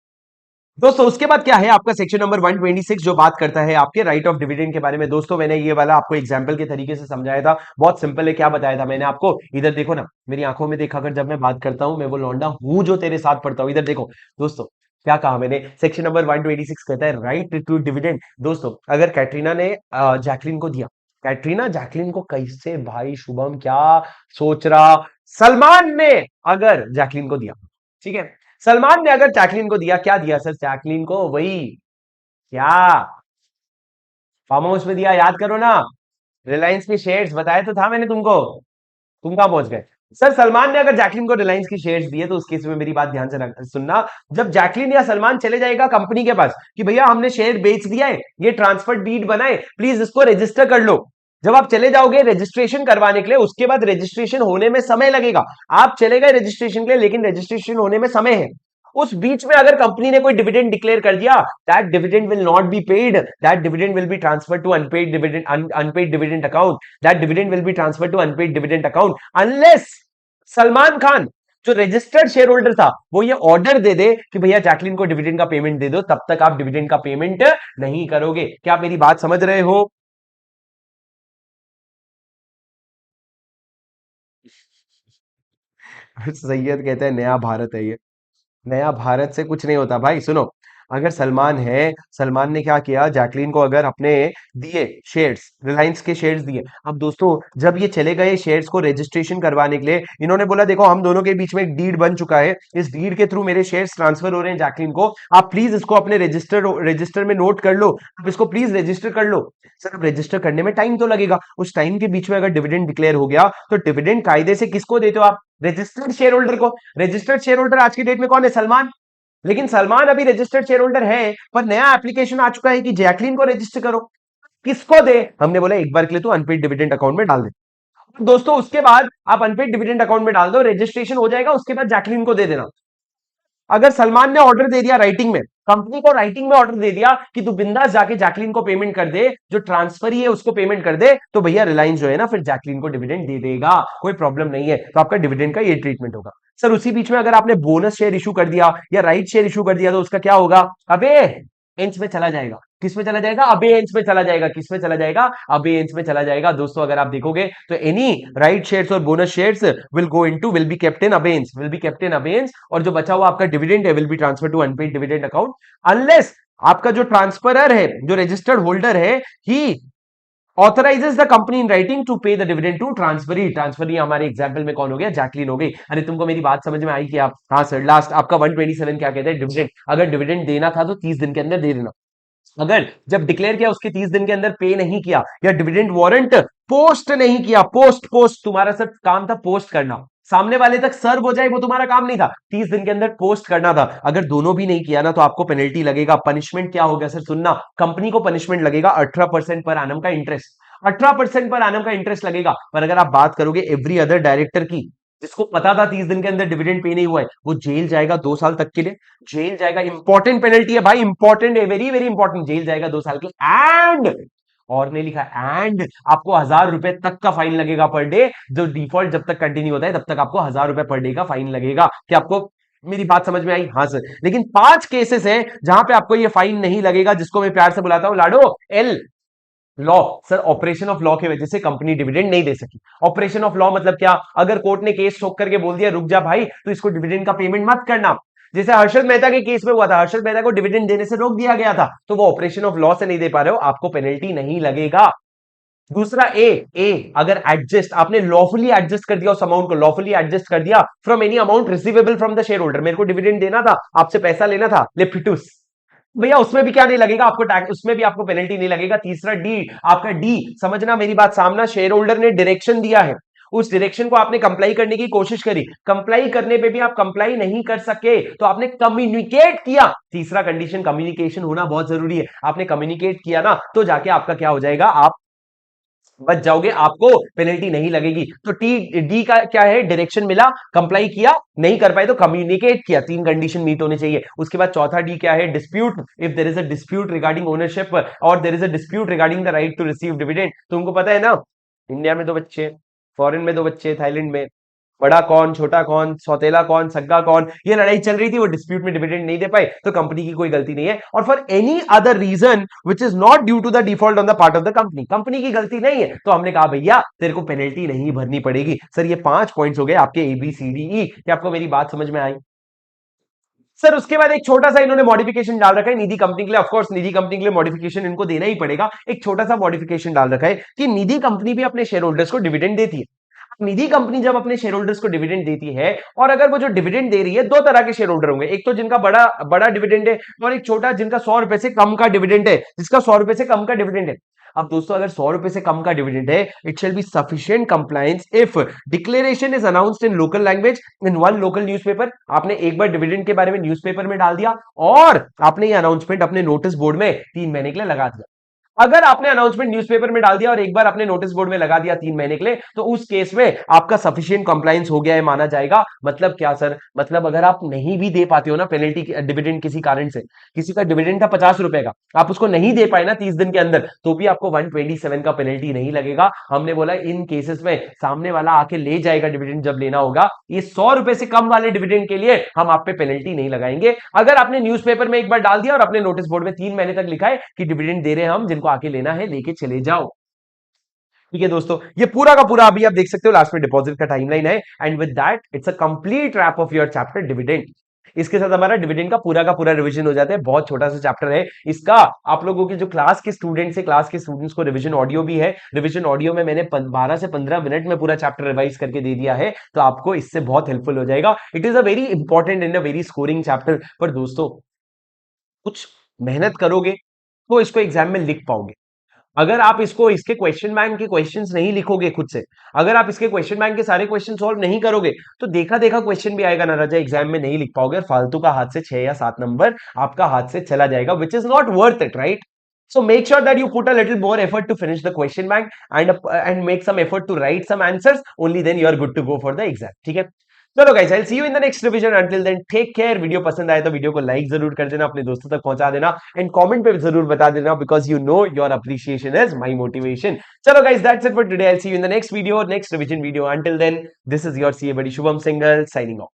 दोस्तों उसके बाद क्या है आपका सेक्शन नंबर 126 जो बात करता है आपके राइट ऑफ डिविडेंड के बारे में। दोस्तों मैंने ये वाला आपको एग्जांपल के तरीके से समझाया था, बहुत सिंपल है। क्या बताया था मैंने आपको, इधर देखो ना, मेरी आंखों में देखा कर, जब मैं बात करता हूं मैं वो लौंडा हूं जो तेरे साथ पढ़ता हूं। इधर देखो दोस्तों, क्या कहा मैंने, सेक्शन नंबर 126 कहता है राइट टू डिविडेंड। दोस्तों अगर कैटरीना ने जैकलिन को दिया, कैटरीना जैकलिन को कैसे, भाई शुभम क्या सोच रहा, सलमान ने अगर जैकलिन को दिया, ठीक है, सलमान ने अगर जैकलिन को दिया, क्या दिया सर, जैकलिन को वही, क्या, फार्म हाउस में दिया, याद करो ना, रिलायंस के शेयर्स बताया तो था मैंने तुमको। तुम कहां पहुंच गए। सर सलमान ने अगर जैकलिन को रिलायंस की शेयर्स दिए तो उस केस में मेरी बात ध्यान से सुनना। जब जैकलिन या सलमान चले जाएगा कंपनी के पास कि भैया हमने शेयर बेच दिया है, ये ट्रांसफर डीड बनाए, प्लीज इसको रजिस्टर कर लो। जब आप चले जाओगे रजिस्ट्रेशन करवाने के लिए, उसके बाद रजिस्ट्रेशन होने में समय लगेगा। आप चले गए रजिस्ट्रेशन के लिए, लेकिन रजिस्ट्रेशन होने में समय है। उस बीच में अगर कंपनी ने कोई डिविडेंड डिक्लेयर कर दिया, that dividend will not be paid, that dividend will be transferred to unpaid dividend account, that dividend will be transferred to unpaid dividend account, unless Salman Khan जो रजिस्टर्ड शेयर होल्डर था वो ये order दे दे कि भैया Jacqueline को dividend का payment दे दो, तब तक आप डिविडेंड का पेमेंट नहीं करोगे। क्या आप मेरी बात समझ रहे हो। सैयद कहते हैं नया भारत है ये, नया भारत से कुछ नहीं होता भाई। सुनो, अगर सलमान है, सलमान ने क्या किया, जैकलीन को अगर अपने दिए शेयर्स, रिलायंस के शेयर्स दिए। अब दोस्तों जब ये चले गए शेयर्स को रजिस्ट्रेशन करवाने के लिए, इन्होंने बोला देखो हम दोनों के बीच में एक डीड बन चुका है, इस डीड के थ्रू मेरे शेयर्स ट्रांसफर हो रहे हैं जैकलीन को, आप प्लीज इसको अपने रजिस्टर में नोट कर लो, आप इसको प्लीज रजिस्टर कर लो। सर अब रजिस्टर करने में टाइम तो लगेगा, उस टाइम के बीच में अगर डिविडेंड डिक्लेयर हो गया तो डिविडेंड कायदे से किसको देते हो आप, रजिस्टर्ड शेयर होल्डर को। रजिस्टर्ड शेयर होल्डर आज की डेट में कौन है, सलमान। लेकिन सलमान अभी रजिस्टर्ड शेयर होल्डर है, पर नया एप्लीकेशन आ चुका है कि जैकलीन को रजिस्टर करो। किसको दे, हमने बोला एक बार के लिए तो अनपेड डिविडेंड अकाउंट में डाल दे। दोस्तों उसके बाद आप अनपेड डिविडेंड अकाउंट में डाल दो, रजिस्ट्रेशन हो जाएगा, उसके बाद जैकलीन को दे देना। अगर सलमान ने ऑर्डर दे दिया राइटिंग में कंपनी को राइटिंग में ऑर्डर दे दिया कि तू बिंदास जाके जैकलीन को पेमेंट कर दे, जो ट्रांसफर ही है उसको पेमेंट कर दे, तो भैया रिलायंस जो है ना फिर जैकलीन को डिविडेंड दे देगा, कोई प्रॉब्लम नहीं है। तो आपका डिविडेंड का ये ट्रीटमेंट होगा। सर उसी बीच में अगर आपने बोनस शेयर इशू कर दिया या राइट शेयर इशू कर दिया तो उसका क्या होगा? अबे एंस में चला जाएगा। किस में चला जाएगा? अबे एंस में चला जाएगा। किस में चला जाएगा? अबे एंस में चला जाएगा। दोस्तों अगर आप देखोगे तो एनी राइट शेयर्स और bonus shares will be kept in abeyance, और जो बचा हुआ आपका डिविडेंड है will be transfer to unpaid dividend account, unless आपका जो ट्रांसफरर है, जो रजिस्टर्ड होल्डर है, he authorises the company in writing to pay the dividend to transferee हमारे एग्जांपल में कौन हो गया? जैकलीन हो गई। अरे तुमको मेरी बात समझ में आई कि आप, हाँ सर, लास्ट आपका 127 क्या कहते हैं? डिविडेंड। अगर डिविडेंड देना था तो 30 दिन के अंदर दे देना। अगर जब डिक्लेयर किया उसके 30 दिन के अंदर पे नहीं किया, या डिविडेंड वारंट पोस्ट नहीं किया, पोस्ट तुम्हारा सर काम था पोस्ट करना, सामने वाले तक सर्व हो जाए वो तुम्हारा काम नहीं था, 30 दिन के अंदर पोस्ट करना था। अगर दोनों भी नहीं किया ना तो आपको पेनल्टी लगेगा। पनिशमेंट क्या होगा सर? सुनना, कंपनी को पनिशमेंट लगेगा 18% पर एनम का इंटरेस्ट, 18% पर एनम का इंटरेस्ट लगेगा। पर अगर आप बात करोगे एवरी अदर डायरेक्टर की, जिसको पता था 30 दिन के अंदर डिविडेंड पे नहीं हुआ है, वो जेल जाएगा 2 साल तक के लिए, जेल जाएगा। इंपॉर्टेंट पेनल्टी है भाई, इंपॉर्टेंट है, वेरी वेरी इंपॉर्टेंट, जेल जाएगा 2 साल के लिए। एंड और नहीं लिखा एंड, आपको 1000 रुपए तक का फाइन लगेगा पर डे। जो डिफॉल्ट जब तक कंटिन्यू होता है तब तक आपको 1000 रुपए पर डे का फाइन लगेगा। क्या आपको मेरी बात समझ में आई? हाँ सर। लेकिन 5 केसेस हैं जहां पे आपको ये फाइन नहीं लगेगा, जिसको मैं प्यार से बुलाता हूं लाडो L law. Sir operation of law की वजह से कंपनी डिविडेंड नहीं दे सकी। ऑपरेशन ऑफ लॉ मतलब क्या? अगर कोर्ट ने केस ठोक करके बोल दिया रुक जा भाई, तो इसको डिविडेंड का पेमेंट मत करना, जैसे हर्षद मेहता के केस में हुआ था, हर्षद मेहता को डिविडेंड देने से रोक दिया गया था, तो वो ऑपरेशन ऑफ लॉ से नहीं दे पा रहे हो, आपको पेनल्टी नहीं लगेगा। दूसरा ए अगर एडजस्ट, आपने लॉफुली एडजस्ट कर दिया उस अमाउंट को, लॉफुली एडजस्ट कर दिया from any amount receivable from the share holder, मेरे को डिविडेंड देना था, आपसे पैसा लेना था, ले फिटूस, भैया उसमें भी क्या नहीं लगेगा आपको टैक्स, उसमें भी आपको पेनल्टी नहीं लगेगा। तीसरा डी, आपका डी, समझना मेरी बात, सामना शेयर होल्डर ने डायरेक्शन दिया है, उस डायरेक्शन को आपने कंप्लाई करने की कोशिश करी, कंप्लाई करने पे भी आप कंप्लाई नहीं कर सके, तो आपने कम्युनिकेट किया। तीसरा कंडीशन, कम्युनिकेशन होना बहुत जरूरी है। आपने कम्युनिकेट किया ना तो जाके आपका क्या हो जाएगा, आप बच जाओगे, आपको पेनल्टी नहीं लगेगी। तो टी डी का क्या है? डायरेक्शन मिला, कंप्लाई किया, नहीं कर पाए तो कम्युनिकेट किया, 3 कंडीशन मीट होने चाहिए। उसके बाद चौथा डी क्या है? Dispute, if there is a dispute regarding ownership और there is a dispute regarding the right to receive dividend. तुमको पता है ना, इंडिया में 2 बच्चे, फॉरेन में 2 बच्चे, थाईलैंड में, बड़ा कौन, छोटा कौन, सौतेला कौन, सग्गा कौन, ये लड़ाई चल रही थी, वो डिस्प्यूट में डिविडेंड नहीं दे पाए, तो कंपनी की कोई गलती नहीं है। और for any other reason which is not due to the default on the part of the company, company की गलती नहीं है, तो हमने कहा भैया तेरे को पेनल्टी नहीं भरनी पड़ेगी। सर ये 5 पॉइंट्स हो गए आपके ABCDE। क्या आपको मेरी बात समझ में आई? सर उसके बाद एक छोटा सा इन्होंने मॉडिफिकेशन डाल रखा है निधि कंपनी के लिए। ऑफ कोर्स निधि कंपनी के लिए मॉडिफिकेशन इनको देना ही पड़ेगा। एक छोटा सा मॉडिफिकेशन डाल रखा है कि निधि कंपनी भी अपने शेयर होल्डर्स को डिविडेंड देती है। निधि कंपनी जब अपने शेयर होल्डर्स को डिविडेंड देती है, और अगर वो जो डिविडेंड दे रही है, 2 तरह के शेयर होल्डर होंगे, एक तो जिनका बड़ा बड़ा डिविडेंड है, और एक छोटा जिनका 100 रुपए से कम का डिविडेंड है, जिसका 100 रुपए से कम का डिविडेंड है। अब दोस्तों अगर 100 रुपए से कम का डिविडेंड है, it shall be sufficient compliance if declaration is announced in local language in 1 local newspaper. आपने एक बार डिविडेंड के बारे में न्यूज़पेपर में डाल दिया, और आपने ये अनाउंसमेंट अपने नोटिस बोर्ड में 3 महीने के लिए लगा दिया। अगर आपने अनाउंसमेंट न्यूज़पेपर में डाल दिया और एक बार आपने नोटिस बोर्ड में लगा दिया 3 महीने के लिए, तो उस केस में आपका सफिशिएंट कंप्लायंस हो गया है माना जाएगा। मतलब क्या सर? मतलब अगर आप नहीं भी दे पाते हो ना पेनल्टी डिविडेंड, किसी कारण से किसी का डिविडेंड था 50 रुपए का, आप उसको नहीं दे पाए ना 30 दिन के अंदर, तो भी आपको 127 का पेनल्टी नहीं लगेगा। हमने बोला इन केसेस में सामने वाला आके ले जाएगा डिविडेंड जब लेना होगा, ये 100 रुपए से कम वाले डिविडेंड के लिए हम आप पे पेनल्टी नहीं लगाएंगे। अगर आपने न्यूज़पेपर में एक बार डाल दिया और अपने नोटिस बोर्ड में 3 महीने तक लिखा है कि डिविडेंड दे रहे हैं हम, जिनको आके लेना है लेके चले जाओ। ठीक है दोस्तों, ये पूरा का पूरा अभी आप देख सकते हो लास्ट में डिपॉजिट का टाइमलाइन है। And with that it's a complete wrap of your chapter dividend. इसके साथ हमारा डिविडेंड का पूरा रिवीजन हो जाता है। बहुत छोटा सा चैप्टर है इसका। आप लोगों के जो क्लास के स्टूडेंट्स है, क्लास के स्टूडेंट्स को रिवीजन ऑडियो भी है। रिवीजन ऑडियो में मैंने 12 से 15 मिनट में पूरा चैप्टर रिवाइज करके दे दिया है, तो आपको इससे बहुत हेल्पफुल हो जाएगा। It is a very important and a very scoring chapter. पर दोस्तों कुछ मेहनत करोगे तो इसको एग्जाम में लिख पाओगे। अगर आप इसको, इसके क्वेश्चन बैंक के क्वेश्चंस नहीं लिखोगे खुद से, अगर आप इसके क्वेश्चन बैंक के सारे क्वेश्चन सॉल्व नहीं करोगे, तो देखा देखा क्वेश्चन भी आएगा ना राजा, एग्जाम में नहीं लिख पाओगे, और फालतू का हाथ से 6 या 7 नंबर आपका हाथ से चला जाएगा, विच is not worth it, right? So make sure that you put a little more effort to finish the question bank and make some effort to write some answers. Only then you are good to go for the exam. ठीक है? चलो guys, I will see you in the next revision. Until then take care. Video पसंद आए तो video को like जरूर कर देना, अपने दोस्तों तक पहुंचा देना एंड कमेंट पे जरूर बता देना, because you know your appreciation is my motivation. चलो guys, that's it for today. I will see you in the next video, next revision video. Until then, this is your CA buddy Shubham single signing off.